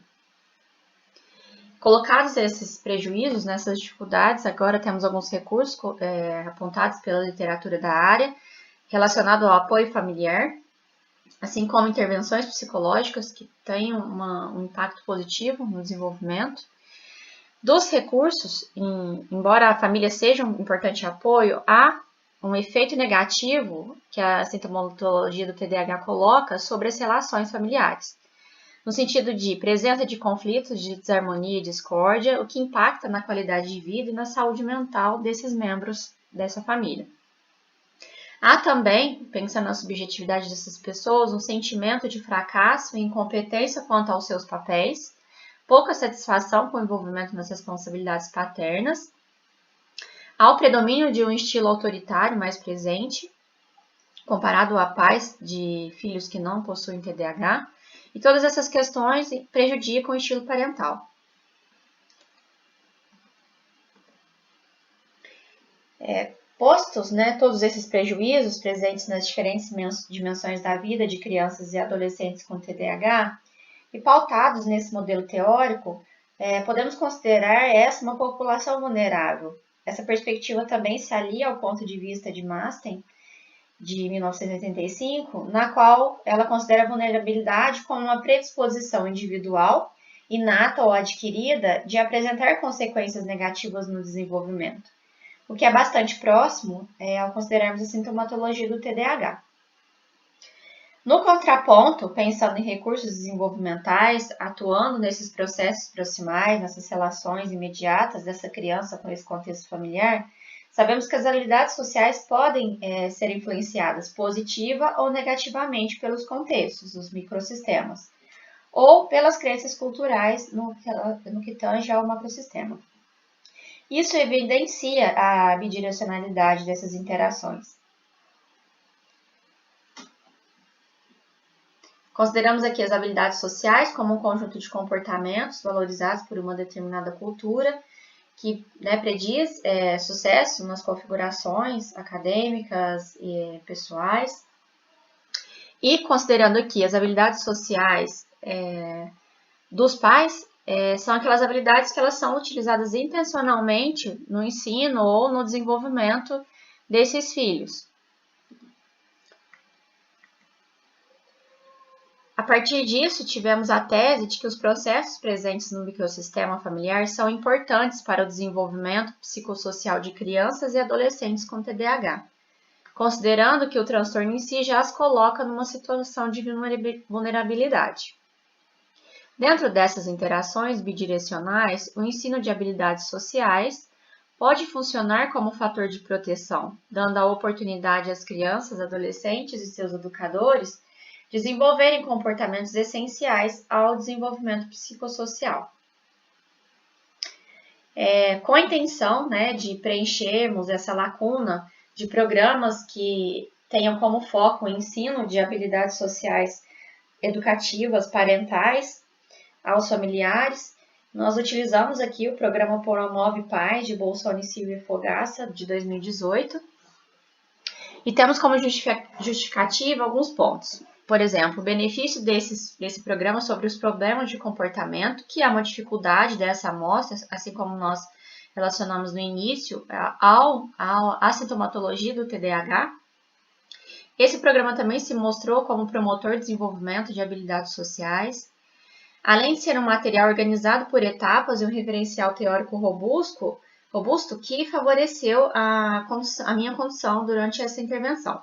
Colocados esses prejuízos, nessas dificuldades, agora temos alguns recursos apontados pela literatura da área, relacionado ao apoio familiar, assim como intervenções psicológicas que têm um impacto positivo no desenvolvimento. Dos recursos, embora a família seja um importante apoio, há um efeito negativo que a sintomatologia do TDAH coloca sobre as relações familiares, no sentido de presença de conflitos, de desarmonia e discórdia, o que impacta na qualidade de vida e na saúde mental desses membros dessa família. Há também, pensando na subjetividade dessas pessoas, um sentimento de fracasso e incompetência quanto aos seus papéis, pouca satisfação com o envolvimento nas responsabilidades paternas. Há o predomínio de um estilo autoritário mais presente, comparado a pais de filhos que não possuem TDAH, e todas essas questões prejudicam o estilo parental. Postos, todos esses prejuízos presentes nas diferentes dimensões da vida de crianças e adolescentes com TDAH, e pautados nesse modelo teórico, podemos considerar essa uma população vulnerável. Essa perspectiva também se alia ao ponto de vista de Masten, de 1985, na qual ela considera a vulnerabilidade como uma predisposição individual, inata ou adquirida, de apresentar consequências negativas no desenvolvimento, o que é bastante próximo ao considerarmos a sintomatologia do TDAH. No contraponto, pensando em recursos desenvolvimentais, atuando nesses processos proximais, nessas relações imediatas dessa criança com esse contexto familiar, sabemos que as habilidades sociais podem ser influenciadas positiva ou negativamente pelos contextos, os microsistemas, ou pelas crenças culturais no que tange ao macrosistema. Isso evidencia a bidirecionalidade dessas interações. Consideramos aqui as habilidades sociais como um conjunto de comportamentos valorizados por uma determinada cultura que prediz sucesso nas configurações acadêmicas e pessoais. E considerando aqui as habilidades sociais dos pais, são aquelas habilidades que elas são utilizadas intencionalmente no ensino ou no desenvolvimento desses filhos. A partir disso, tivemos a tese de que os processos presentes no microsistema familiar são importantes para o desenvolvimento psicossocial de crianças e adolescentes com TDAH, considerando que o transtorno em si já as coloca numa situação de vulnerabilidade. Dentro dessas interações bidirecionais, o ensino de habilidades sociais pode funcionar como fator de proteção, dando a oportunidade às crianças, adolescentes e seus educadores desenvolverem comportamentos essenciais ao desenvolvimento psicossocial. Com a intenção de preenchermos essa lacuna de programas que tenham como foco o ensino de habilidades sociais educativas parentais aos familiares, nós utilizamos aqui o programa Promove Paz de Bolsoni, Silva e Fogaça, de 2018, e temos como justificativa alguns pontos. Por exemplo, o benefício desse programa sobre os problemas de comportamento, que é uma dificuldade dessa amostra, assim como nós relacionamos no início, à sintomatologia do TDAH. Esse programa também se mostrou como promotor de desenvolvimento de habilidades sociais. Além de ser um material organizado por etapas e um referencial teórico robusto que favoreceu a minha condução durante essa intervenção.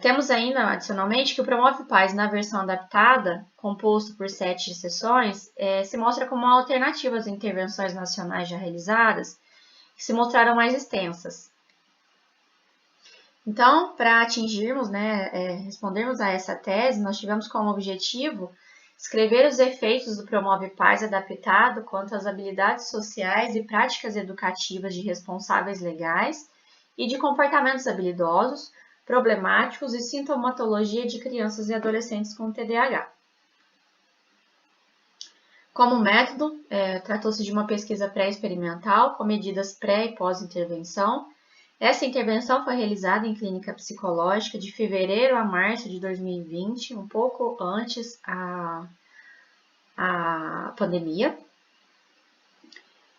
Temos ainda, adicionalmente, que o Promove Paz na versão adaptada, composto por 7 sessões, se mostra como uma alternativa às intervenções nacionais já realizadas, que se mostraram mais extensas. Então, para atingirmos, respondermos a essa tese, nós tivemos como objetivo escrever os efeitos do Promove Paz adaptado quanto às habilidades sociais e práticas educativas de responsáveis legais e de comportamentos habilidosos, problemáticos e sintomatologia de crianças e adolescentes com TDAH. Como método, tratou-se de uma pesquisa pré-experimental com medidas pré- e pós-intervenção. Essa intervenção foi realizada em clínica psicológica de fevereiro a março de 2020, um pouco antes a pandemia.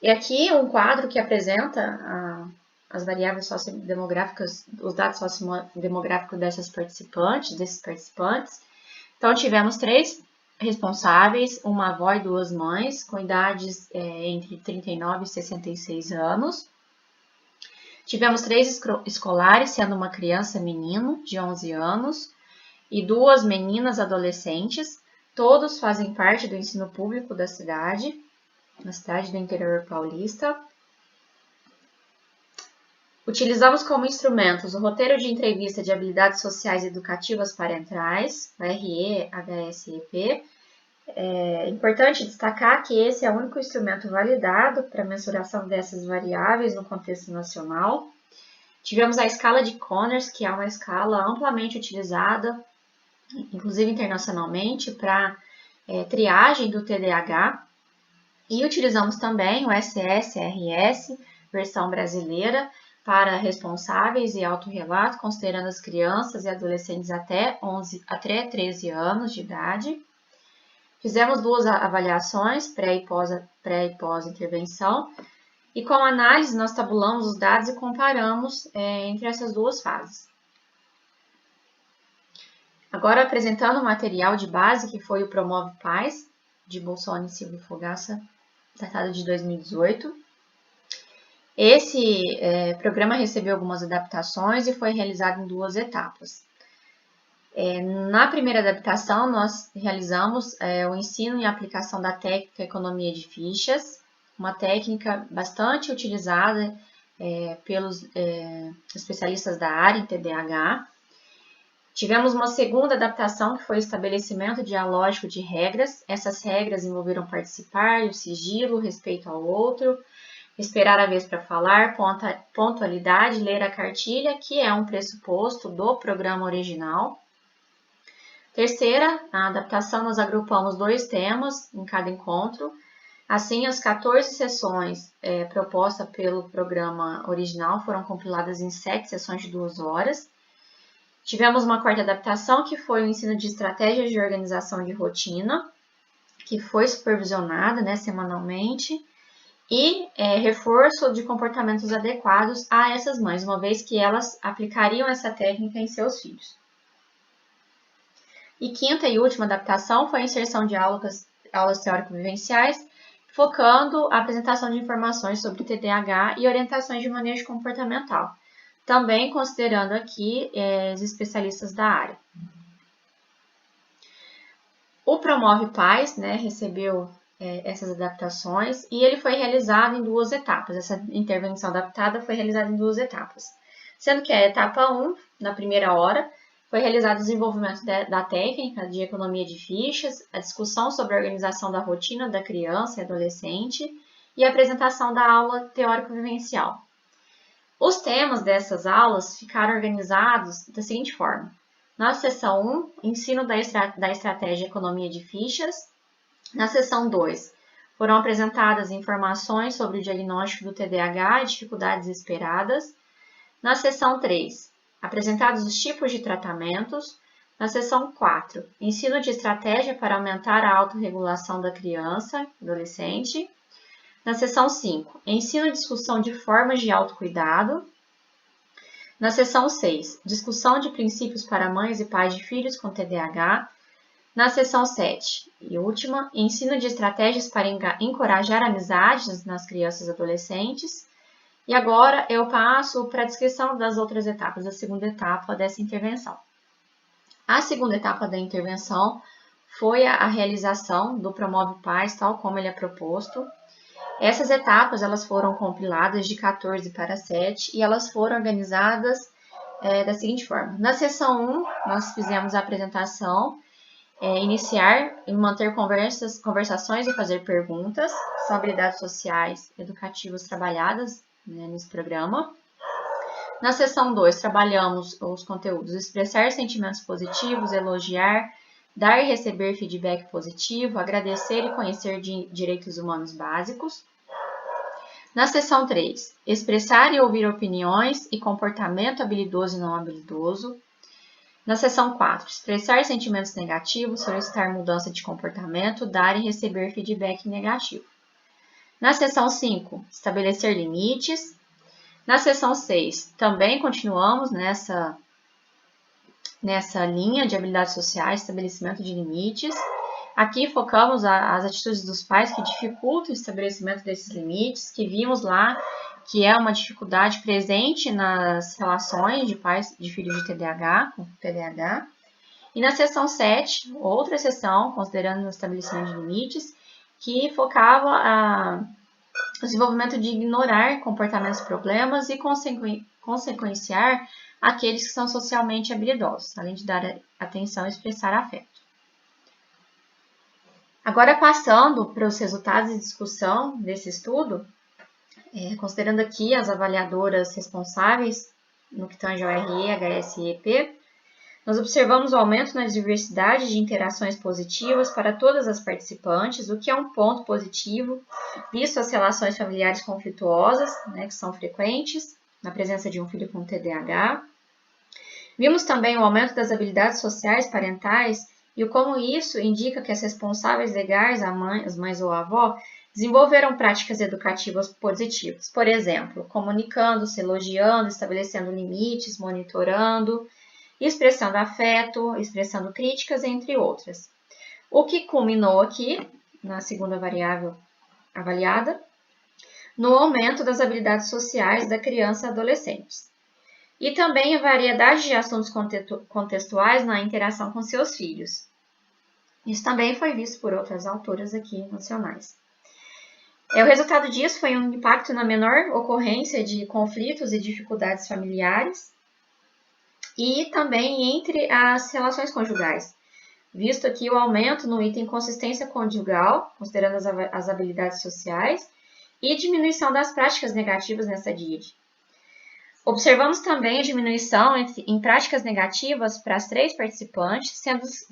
E aqui um quadro que apresenta as variáveis sociodemográficas, os dados sociodemográficos desses participantes. Então, tivemos 3 responsáveis, uma avó e 2 mães, com idades entre 39 e 66 anos. Tivemos 3 escolares, sendo uma criança menino de 11 anos e 2 meninas adolescentes. Todos fazem parte do ensino público da cidade, na cidade do interior paulista. Utilizamos como instrumentos o roteiro de entrevista de habilidades sociais educativas parentais, o RE-HSEP, É importante destacar que esse é o único instrumento validado para mensuração dessas variáveis no contexto nacional. Tivemos a escala de Conners, que é uma escala amplamente utilizada, inclusive internacionalmente, para triagem do TDAH. E utilizamos também o SSRS, versão brasileira, para responsáveis e autorrelato, considerando as crianças e adolescentes até 13 anos de idade. Fizemos 2 avaliações, pré e pós-intervenção, e com a análise nós tabulamos os dados e comparamos entre essas 2 fases. Agora apresentando o material de base, que foi o Promove Paz, de Bolsoni, Silva e Fogaça, datado de 2018. Esse programa recebeu algumas adaptações e foi realizado em 2 etapas. Na primeira adaptação, nós realizamos o ensino e aplicação da técnica Economia de Fichas, uma técnica bastante utilizada pelos especialistas da área em TDAH. Tivemos uma segunda adaptação, que foi o estabelecimento dialógico de regras. Essas regras envolveram participar, o sigilo, o respeito ao outro, esperar a vez para falar, pontualidade, ler a cartilha, que é um pressuposto do programa original. Terceira, na adaptação, nós agrupamos 2 temas em cada encontro. Assim, as 14 sessões propostas pelo programa original foram compiladas em 7 sessões de 2 horas. Tivemos uma quarta adaptação, que foi o ensino de estratégias de organização de rotina, que foi supervisionada semanalmente, e reforço de comportamentos adequados a essas mães, uma vez que elas aplicariam essa técnica em seus filhos. E quinta e última adaptação foi a inserção de aulas teórico-vivenciais, focando a apresentação de informações sobre TDAH e orientações de manejo comportamental, também considerando aqui os especialistas da área. O Promove Paz recebeu essas adaptações e ele foi realizado em 2 etapas. Essa intervenção adaptada foi realizada em 2 etapas, sendo que a etapa 1, na primeira hora, foi realizado o desenvolvimento da técnica de economia de fichas, a discussão sobre a organização da rotina da criança e adolescente e a apresentação da aula teórico-vivencial. Os temas dessas aulas ficaram organizados da seguinte forma: na seção 1, ensino da estratégia economia de fichas. Na seção 2, foram apresentadas informações sobre o diagnóstico do TDAH e dificuldades esperadas. Na seção 3, apresentados os tipos de tratamentos. Na seção 4, ensino de estratégia para aumentar a autorregulação da criança e adolescente. Na seção 5, ensino e discussão de formas de autocuidado. Na seção 6, discussão de princípios para mães e pais de filhos com TDAH. Na seção 7 e última, ensino de estratégias para encorajar amizades nas crianças e adolescentes. E agora eu passo para a descrição das outras etapas, da segunda etapa dessa intervenção. A segunda etapa da intervenção foi a realização do Promove Paz, tal como ele é proposto. Essas etapas elas foram compiladas de 14 para 7 e elas foram organizadas da seguinte forma. Na seção 1, nós fizemos a apresentação, iniciar e manter conversações e fazer perguntas. São habilidades sociais educativas trabalhadas nesse programa. Na seção 2, trabalhamos os conteúdos: expressar sentimentos positivos, elogiar, dar e receber feedback positivo, agradecer e conhecer direitos humanos básicos. Na seção 3, expressar e ouvir opiniões e comportamento habilidoso e não habilidoso. Na seção 4, expressar sentimentos negativos, solicitar mudança de comportamento, dar e receber feedback negativo. Na seção 5, estabelecer limites. Na seção 6, também continuamos nessa linha de habilidades sociais, estabelecimento de limites. Aqui focamos as atitudes dos pais que dificultam o estabelecimento desses limites, que vimos lá que é uma dificuldade presente nas relações de pais de filhos de TDAH, com TDAH. E na seção 7, outra seção, considerando o estabelecimento de limites, que focava o desenvolvimento de ignorar comportamentos problemas e consequenciar aqueles que são socialmente habilidosos, além de dar atenção e expressar afeto. Agora, passando para os resultados de discussão desse estudo, considerando aqui as avaliadoras responsáveis no que tange ao RE, HS e EP, nós observamos o aumento na diversidade de interações positivas para todas as participantes, o que é um ponto positivo, visto as relações familiares conflituosas, né, que são frequentes, na presença de um filho com TDAH. Vimos também o aumento das habilidades sociais parentais e o como isso indica que as responsáveis legais, as mães ou a avó, desenvolveram práticas educativas positivas. Por exemplo, comunicando, se elogiando, estabelecendo limites, monitorando, expressando afeto, expressando críticas, entre outras. O que culminou aqui, na segunda variável avaliada, no aumento das habilidades sociais da criança e adolescentes. E também a variedade de assuntos contextuais na interação com seus filhos. Isso também foi visto por outras autoras aqui nacionais. O resultado disso foi um impacto na menor ocorrência de conflitos e dificuldades familiares e também entre as relações conjugais, visto aqui o aumento no item consistência conjugal, considerando as habilidades sociais, e diminuição das práticas negativas nessa DID. Observamos também a diminuição em práticas negativas para as 3 participantes,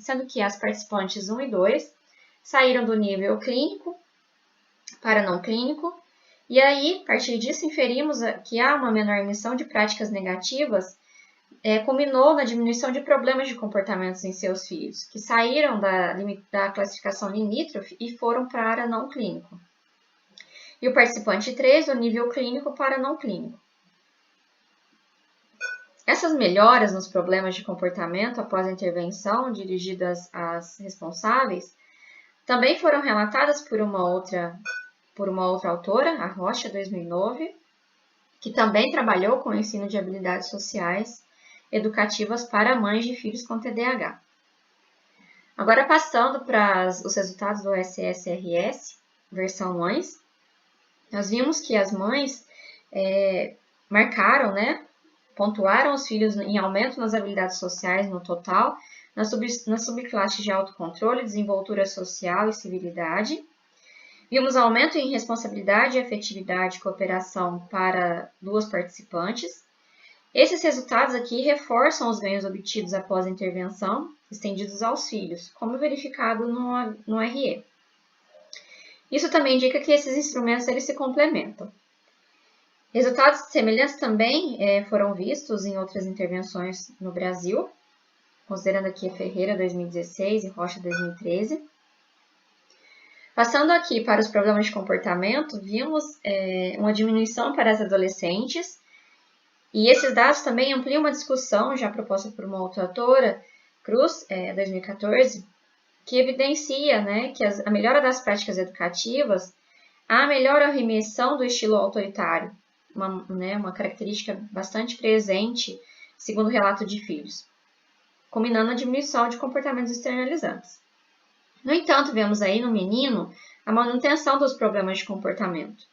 sendo que as participantes 1 e 2 saíram do nível clínico para não clínico, e aí, a partir disso, inferimos que há uma menor emissão de práticas negativas, culminou na diminuição de problemas de comportamentos em seus filhos, que saíram da classificação limítrofe e foram para a área não clínico. E o participante 3, do nível clínico para não clínico. Essas melhoras nos problemas de comportamento após a intervenção dirigidas às responsáveis também foram relatadas por uma outra autora, a Rocha, 2009, que também trabalhou com o ensino de habilidades sociais educativas para mães de filhos com TDAH. Agora, passando para os resultados do SSRS, versão mães, nós vimos que as mães marcaram, pontuaram os filhos em aumento nas habilidades sociais no total, nas subclasses de autocontrole, desenvoltura social e civilidade. Vimos aumento em responsabilidade, afetividade e cooperação para 2 participantes. Esses resultados aqui reforçam os ganhos obtidos após a intervenção, estendidos aos filhos, como verificado no RE. Isso também indica que esses instrumentos eles se complementam. Resultados semelhantes também foram vistos em outras intervenções no Brasil, considerando aqui Ferreira 2016 e Rocha 2013. Passando aqui para os problemas de comportamento, vimos uma diminuição para as adolescentes, e esses dados também ampliam uma discussão já proposta por uma outra autora, Cruz, 2014, que evidencia que a melhora das práticas educativas, a melhora a remissão do estilo autoritário, uma característica bastante presente, segundo o relato de filhos, combinando a diminuição de comportamentos externalizantes. No entanto, vemos aí no menino a manutenção dos problemas de comportamento.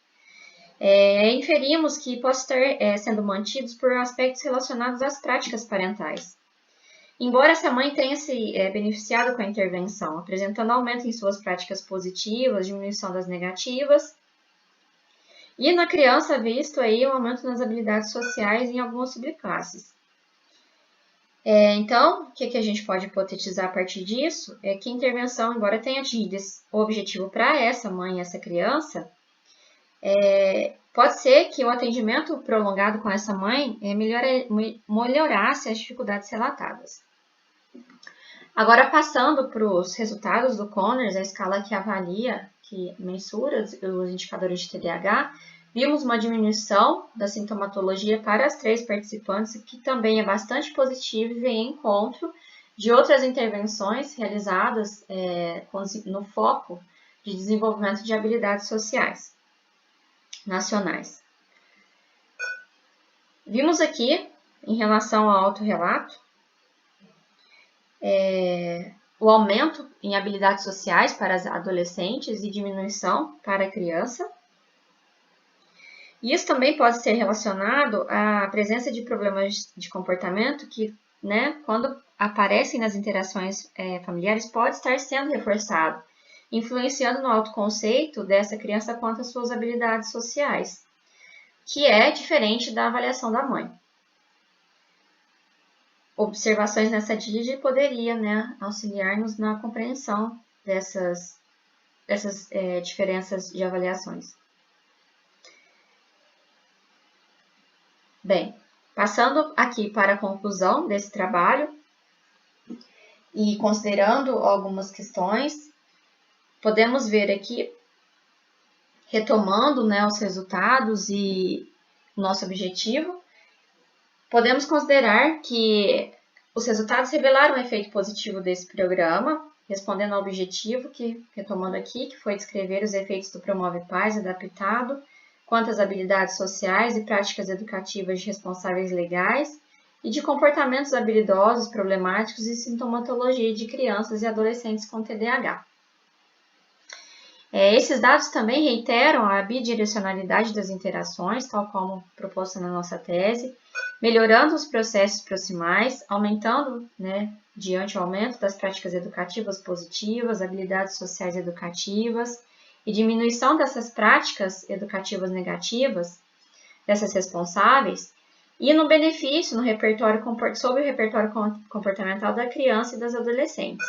Inferimos que possam estar sendo mantidos por aspectos relacionados às práticas parentais. Embora essa mãe tenha se beneficiado com a intervenção, apresentando aumento em suas práticas positivas, diminuição das negativas, e na criança visto aí um aumento nas habilidades sociais em algumas subclasses. Então, o que a gente pode hipotetizar a partir disso é que a intervenção, embora tenha atingido o objetivo para essa mãe e essa criança, pode ser que o atendimento prolongado com essa mãe melhorasse as dificuldades relatadas. Agora, passando para os resultados do Conners, a escala que avalia, que mensura os indicadores de TDAH, vimos uma diminuição da sintomatologia para as 3 participantes, que também é bastante positivo e vem em encontro de outras intervenções realizadas no foco de desenvolvimento de habilidades sociais nacionais. Vimos aqui, em relação ao autorrelato, o aumento em habilidades sociais para as adolescentes e diminuição para a criança. Isso também pode ser relacionado à presença de problemas de comportamento que, quando aparecem nas interações familiares, pode estar sendo reforçado, influenciando no autoconceito dessa criança quanto às suas habilidades sociais, que é diferente da avaliação da mãe. Observações nessa DID poderia, né, auxiliar-nos na compreensão dessas diferenças de avaliações. Bem, passando aqui para a conclusão desse trabalho e considerando algumas questões, podemos ver aqui, retomando, né, os resultados e o nosso objetivo, podemos considerar que os resultados revelaram o efeito positivo desse programa, respondendo ao objetivo, retomando aqui, que foi descrever os efeitos do Promove Paz adaptado quanto às habilidades sociais e práticas educativas de responsáveis legais e de comportamentos habilidosos, problemáticos e sintomatologia de crianças e adolescentes com TDAH. Esses dados também reiteram a bidirecionalidade das interações, tal como proposta na nossa tese, melhorando os processos proximais, aumentando, né, diante o aumento das práticas educativas positivas, habilidades sociais educativas e diminuição dessas práticas educativas negativas, dessas responsáveis, e no benefício sobre o repertório comportamental da criança e das adolescentes.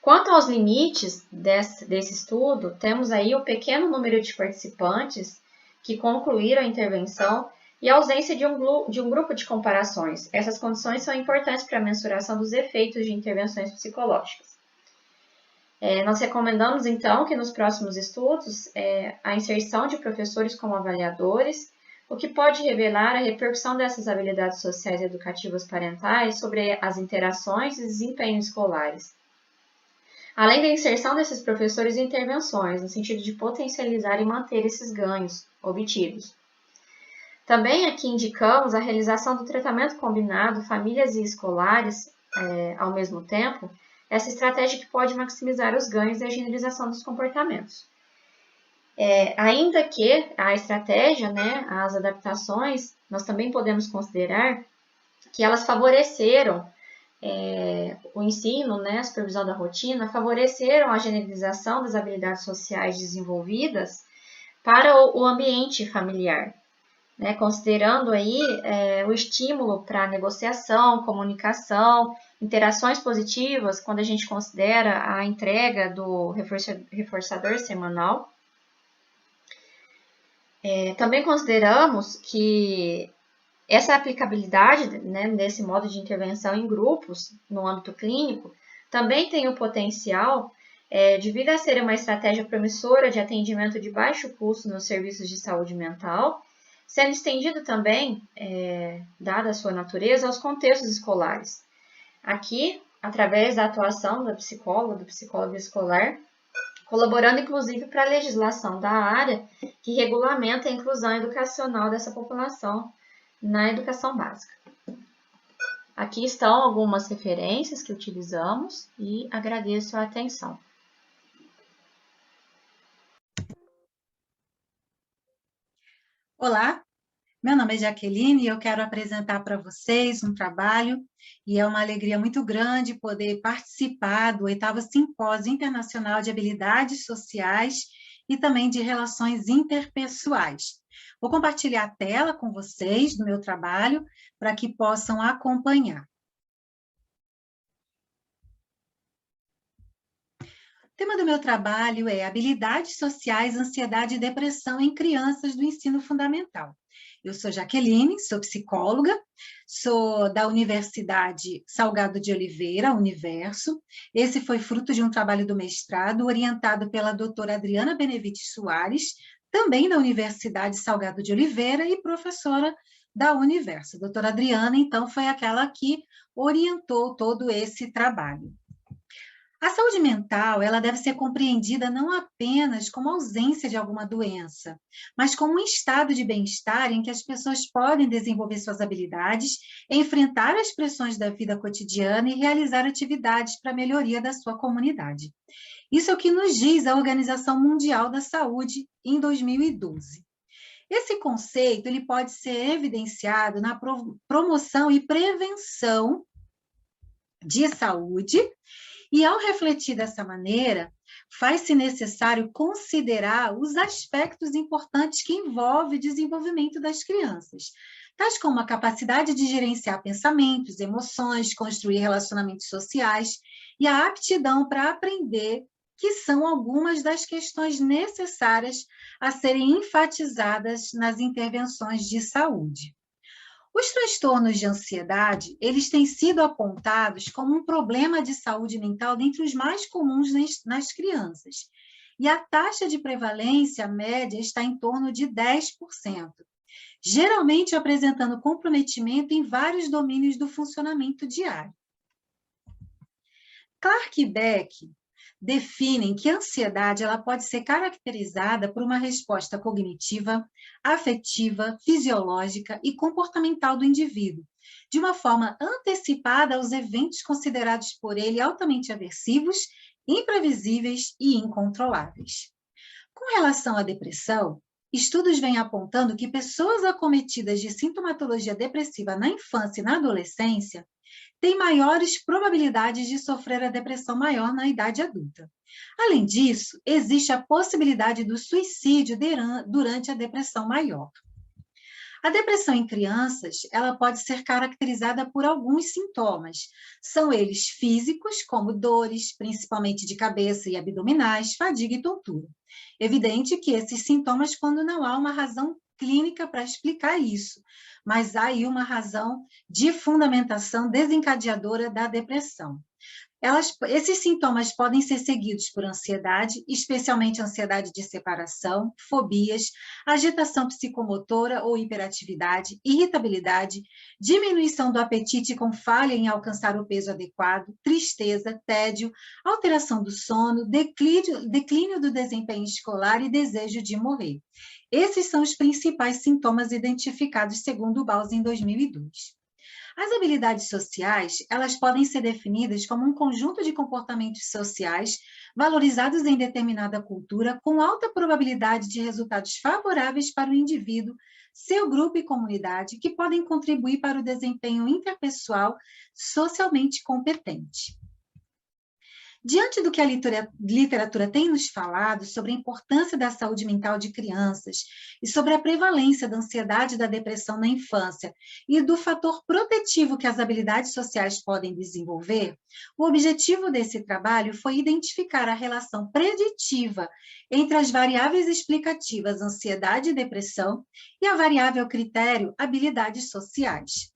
Quanto aos limites desse estudo, temos aí o pequeno número de participantes que concluíram a intervenção e a ausência de um grupo de comparações. Essas condições são importantes para a mensuração dos efeitos de intervenções psicológicas. Nós recomendamos, então, que nos próximos estudos a inserção de professores como avaliadores, o que pode revelar a repercussão dessas habilidades sociais e educativas parentais sobre as interações e desempenho escolares. Além da inserção desses professores em intervenções, no sentido de potencializar e manter esses ganhos obtidos. Também aqui indicamos a realização do tratamento combinado famílias e escolares ao mesmo tempo, essa estratégia que pode maximizar os ganhos e a generalização dos comportamentos. Ainda que a estratégia, né, as adaptações, nós também podemos considerar que elas favoreceram o ensino, né, a supervisão da rotina, favoreceram a generalização das habilidades sociais desenvolvidas para o ambiente familiar, né, considerando aí o estímulo para negociação, comunicação, interações positivas, quando a gente considera a entrega do reforçador semanal. Também consideramos que essa aplicabilidade, né, desse modo de intervenção em grupos, no âmbito clínico, também tem o potencial de vir a ser uma estratégia promissora de atendimento de baixo custo nos serviços de saúde mental, sendo estendido também, dada a sua natureza, aos contextos escolares. Aqui, através da atuação da psicóloga, do psicólogo escolar, colaborando inclusive para a legislação da área que regulamenta a inclusão educacional dessa população na educação básica. Aqui estão algumas referências que utilizamos e agradeço a atenção. Olá, meu nome é Jaqueline e eu quero apresentar para vocês um trabalho e é uma alegria muito grande poder participar do 8º Simpósio Internacional de Habilidades Sociais e também de Relações Interpessoais. Vou compartilhar a tela com vocês do meu trabalho para que possam acompanhar. O tema do meu trabalho é Habilidades Sociais, Ansiedade e Depressão em Crianças do Ensino Fundamental. Eu sou Jaqueline, sou psicóloga, sou da Universidade Salgado de Oliveira, Universo. Esse foi fruto de um trabalho do mestrado, orientado pela doutora Adriana Benevides Soares, também da Universidade Salgado de Oliveira e professora da Universo. A doutora Adriana, então, foi aquela que orientou todo esse trabalho. A saúde mental, ela deve ser compreendida não apenas como ausência de alguma doença, mas como um estado de bem-estar em que as pessoas podem desenvolver suas habilidades, enfrentar as pressões da vida cotidiana e realizar atividades para a melhoria da sua comunidade. Isso é o que nos diz a Organização Mundial da Saúde em 2012. Esse conceito ele pode ser evidenciado na promoção e prevenção de saúde E, ao refletir dessa maneira, faz-se necessário considerar os aspectos importantes que envolvem o desenvolvimento das crianças, tais como a capacidade de gerenciar pensamentos, emoções, construir relacionamentos sociais e a aptidão para aprender, que são algumas das questões necessárias a serem enfatizadas nas intervenções de saúde. Os transtornos de ansiedade, eles têm sido apontados como um problema de saúde mental dentre os mais comuns nas crianças. E a taxa de prevalência média está em torno de 10%, geralmente apresentando comprometimento em vários domínios do funcionamento diário. Clark e Beck definem que a ansiedade ela pode ser caracterizada por uma resposta cognitiva, afetiva, fisiológica e comportamental do indivíduo, de uma forma antecipada aos eventos considerados por ele altamente aversivos, imprevisíveis e incontroláveis. Com relação à depressão, estudos vêm apontando que pessoas acometidas de sintomatologia depressiva na infância e na adolescência têm maiores probabilidades de sofrer a depressão maior na idade adulta. Além disso, existe a possibilidade do suicídio durante a depressão maior. A depressão em crianças, ela pode ser caracterizada por alguns sintomas. São eles físicos, como dores, principalmente de cabeça e abdominais, fadiga e tontura. Evidente que esses sintomas, quando não há uma razão clínica para explicar isso, mas há aí uma razão de fundamentação desencadeadora da depressão. Esses sintomas podem ser seguidos por ansiedade, especialmente ansiedade de separação, fobias, agitação psicomotora ou hiperatividade, irritabilidade, diminuição do apetite com falha em alcançar o peso adequado, tristeza, tédio, alteração do sono, declínio do desempenho escolar e desejo de morrer. Esses são os principais sintomas identificados segundo o Bowles em 2002. As habilidades sociais, elas podem ser definidas como um conjunto de comportamentos sociais valorizados em determinada cultura com alta probabilidade de resultados favoráveis para o indivíduo, seu grupo e comunidade, que podem contribuir para o desempenho interpessoal socialmente competente. Diante do que a literatura tem nos falado sobre a importância da saúde mental de crianças e sobre a prevalência da ansiedade e da depressão na infância e do fator protetivo que as habilidades sociais podem desenvolver, o objetivo desse trabalho foi identificar a relação preditiva entre as variáveis explicativas ansiedade e depressão e a variável critério habilidades sociais.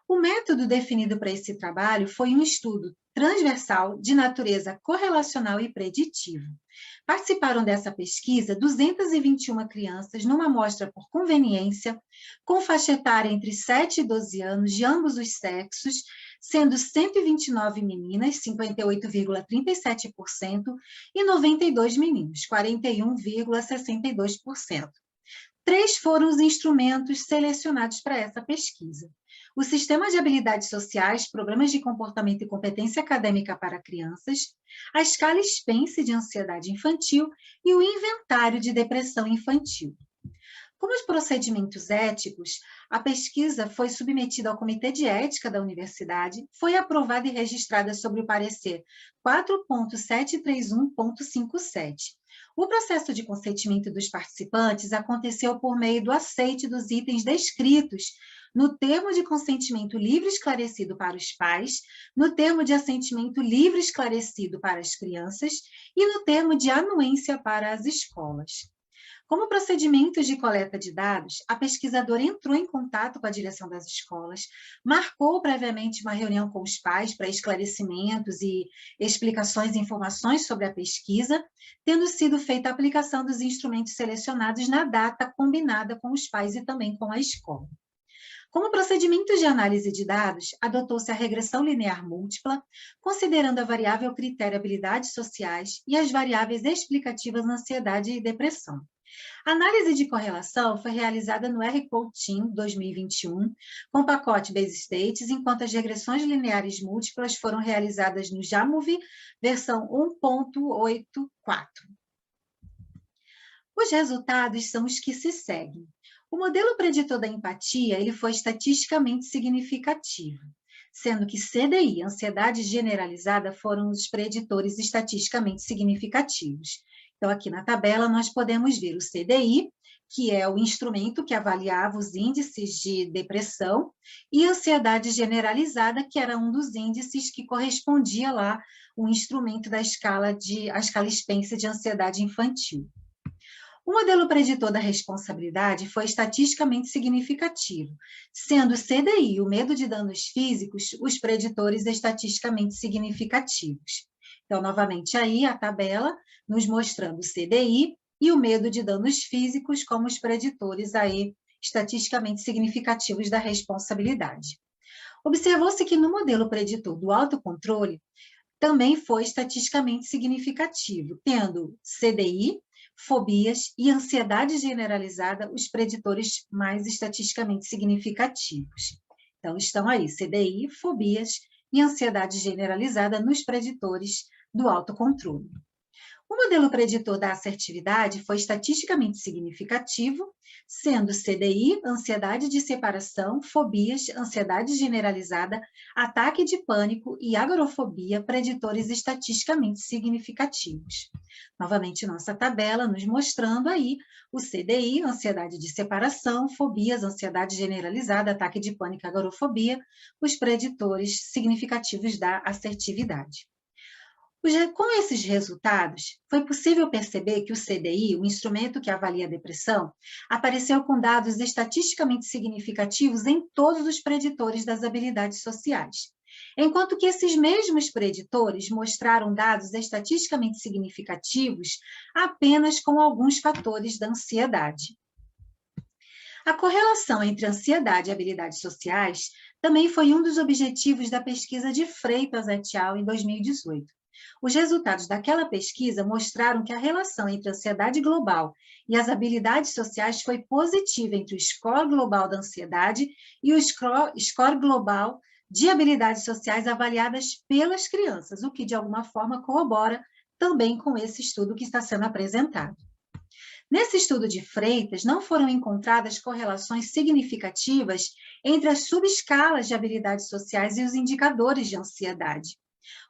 O método definido para esse trabalho foi um estudo transversal de natureza correlacional e preditivo. Participaram dessa pesquisa 221 crianças numa amostra por conveniência, com faixa etária entre 7 e 12 anos, de ambos os sexos, sendo 129 meninas, 58,37%, e 92 meninos, 41,62%. 3 foram os instrumentos selecionados para essa pesquisa: o Sistema de Habilidades Sociais, Programas de Comportamento e Competência Acadêmica para Crianças, a Escala Spence de Ansiedade Infantil e o Inventário de Depressão Infantil. Como os procedimentos éticos, a pesquisa foi submetida ao Comitê de Ética da Universidade, foi aprovada e registrada sob o parecer 4.731.57. O processo de consentimento dos participantes aconteceu por meio do aceite dos itens descritos no termo de consentimento livre esclarecido para os pais, no termo de assentimento livre esclarecido para as crianças e no termo de anuência para as escolas. Como procedimentos de coleta de dados, a pesquisadora entrou em contato com a direção das escolas, marcou previamente uma reunião com os pais para esclarecimentos e explicações e informações sobre a pesquisa, tendo sido feita a aplicação dos instrumentos selecionados na data combinada com os pais e também com a escola. Como procedimento de análise de dados, adotou-se a regressão linear múltipla, considerando a variável critério habilidades sociais e as variáveis explicativas ansiedade e depressão. A análise de correlação foi realizada no R-Code Team 2021, com pacote Base States, enquanto as regressões lineares múltiplas foram realizadas no JAMUV, versão 1.84. Os resultados são os que se seguem. O modelo preditor da empatia ele foi estatisticamente significativo. sendo que CDI, ansiedade generalizada, foram os preditores estatisticamente significativos. Então, aqui na tabela, nós podemos ver o CDI, que é o instrumento que avaliava os índices de depressão, e ansiedade generalizada, que era um dos índices que correspondia lá o instrumento da escala Spencer de ansiedade infantil. O modelo preditor da responsabilidade foi estatisticamente significativo, sendo o CDI, o medo de danos físicos, os preditores estatisticamente significativos. Então, novamente, aí a tabela nos mostrando o CDI e o medo de danos físicos como os preditores aí estatisticamente significativos da responsabilidade. Observou-se que no modelo preditor do autocontrole também foi estatisticamente significativo, tendo CDI, fobias e ansiedade generalizada os preditores mais estatisticamente significativos. Então, estão aí CDI, fobias e ansiedade generalizada nos preditores do autocontrole. O modelo preditor da assertividade foi estatisticamente significativo, sendo CDI, ansiedade de separação, fobias, ansiedade generalizada, ataque de pânico e agorafobia preditores estatisticamente significativos. Novamente, nossa tabela nos mostrando aí o CDI, ansiedade de separação, fobias, ansiedade generalizada, ataque de pânico e agorafobia, os preditores significativos da assertividade. Com esses resultados, foi possível perceber que o CDI, o instrumento que avalia a depressão, apareceu com dados estatisticamente significativos em todos os preditores das habilidades sociais, enquanto que esses mesmos preditores mostraram dados estatisticamente significativos apenas com alguns fatores da ansiedade. A correlação entre ansiedade e habilidades sociais também foi um dos objetivos da pesquisa de Freitas et al. Em 2018. Os resultados daquela pesquisa mostraram que a relação entre a ansiedade global e as habilidades sociais foi positiva entre o score global da ansiedade e o score global de habilidades sociais avaliadas pelas crianças, o que de alguma forma corrobora também com esse estudo que está sendo apresentado. Nesse estudo de Freitas, não foram encontradas correlações significativas entre as subescalas de habilidades sociais e os indicadores de ansiedade.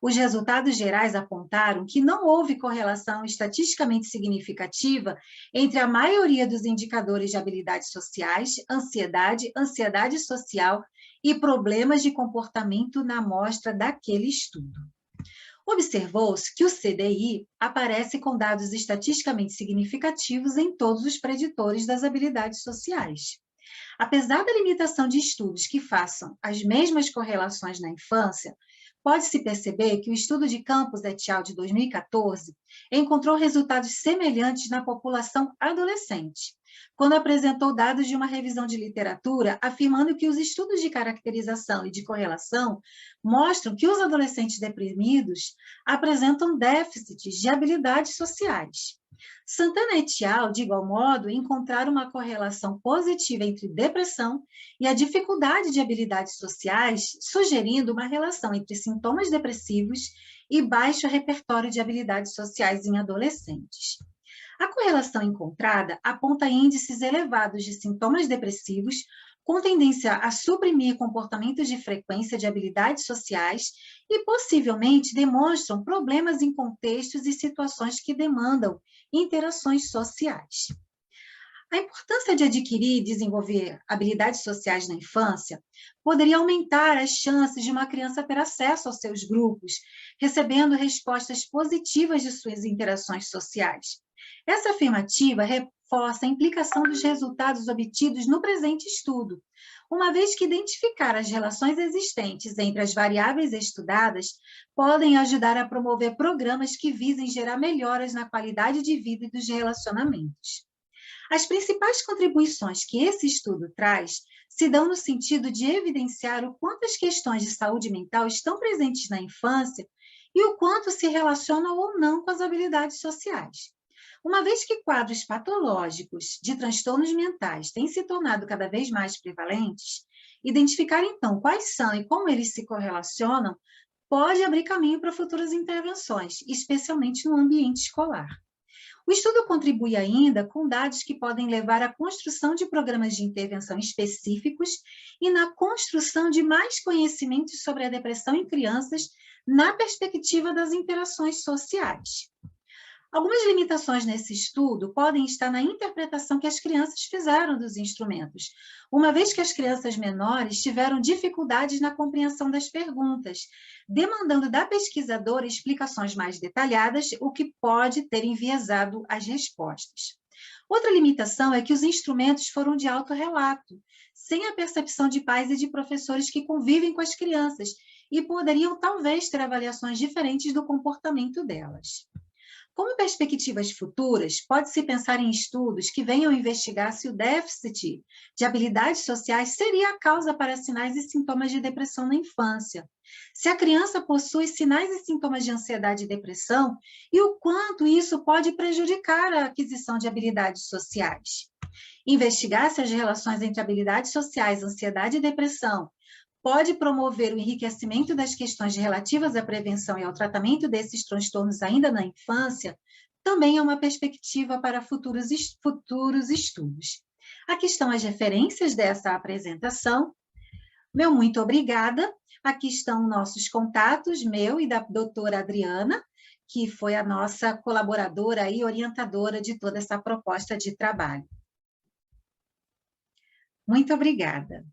Os resultados gerais apontaram que não houve correlação estatisticamente significativa entre a maioria dos indicadores de habilidades sociais, ansiedade, ansiedade social e problemas de comportamento na amostra daquele estudo. Observou-se que o CDI aparece com dados estatisticamente significativos em todos os preditores das habilidades sociais. Apesar da limitação de estudos que façam as mesmas correlações na infância, pode-se perceber que o estudo de Campos et al. De 2014 encontrou resultados semelhantes na população adolescente, quando apresentou dados de uma revisão de literatura afirmando que os estudos de caracterização e de correlação mostram que os adolescentes deprimidos apresentam déficits de habilidades sociais. Santana et al., de igual modo, encontraram uma correlação positiva entre depressão e a dificuldade de habilidades sociais, sugerindo uma relação entre sintomas depressivos e baixo repertório de habilidades sociais em adolescentes. A correlação encontrada aponta índices elevados de sintomas depressivos, com tendência a suprimir comportamentos de frequência de habilidades sociais e possivelmente demonstram problemas em contextos e situações que demandam interações sociais. A importância de adquirir e desenvolver habilidades sociais na infância poderia aumentar as chances de uma criança ter acesso aos seus grupos, recebendo respostas positivas de suas interações sociais. Essa afirmativa reforça a implicação dos resultados obtidos no presente estudo, uma vez que identificar as relações existentes entre as variáveis estudadas podem ajudar a promover programas que visem gerar melhoras na qualidade de vida e dos relacionamentos. As principais contribuições que esse estudo traz se dão no sentido de evidenciar o quanto as questões de saúde mental estão presentes na infância e o quanto se relacionam ou não com as habilidades sociais. Uma vez que quadros patológicos de transtornos mentais têm se tornado cada vez mais prevalentes, identificar então quais são e como eles se correlacionam pode abrir caminho para futuras intervenções, especialmente no ambiente escolar. O estudo contribui ainda com dados que podem levar à construção de programas de intervenção específicos e na construção de mais conhecimentos sobre a depressão em crianças na perspectiva das interações sociais. Algumas limitações nesse estudo podem estar na interpretação que as crianças fizeram dos instrumentos, uma vez que as crianças menores tiveram dificuldades na compreensão das perguntas, demandando da pesquisadora explicações mais detalhadas, o que pode ter enviesado as respostas. Outra limitação é que os instrumentos foram de autorrelato, sem a percepção de pais e de professores que convivem com as crianças e poderiam talvez ter avaliações diferentes do comportamento delas. Como perspectivas futuras, pode-se pensar em estudos que venham investigar se o déficit de habilidades sociais seria a causa para sinais e sintomas de depressão na infância. Se a criança possui sinais e sintomas de ansiedade e depressão, e o quanto isso pode prejudicar a aquisição de habilidades sociais. Investigar se as relações entre habilidades sociais, ansiedade e depressão pode promover o enriquecimento das questões relativas à prevenção e ao tratamento desses transtornos ainda na infância, também é uma perspectiva para futuros estudos. Aqui estão as referências dessa apresentação. Meu muito obrigada. Aqui estão nossos contatos, meu e da doutora Adriana, que foi a nossa colaboradora e orientadora de toda essa proposta de trabalho. Muito obrigada.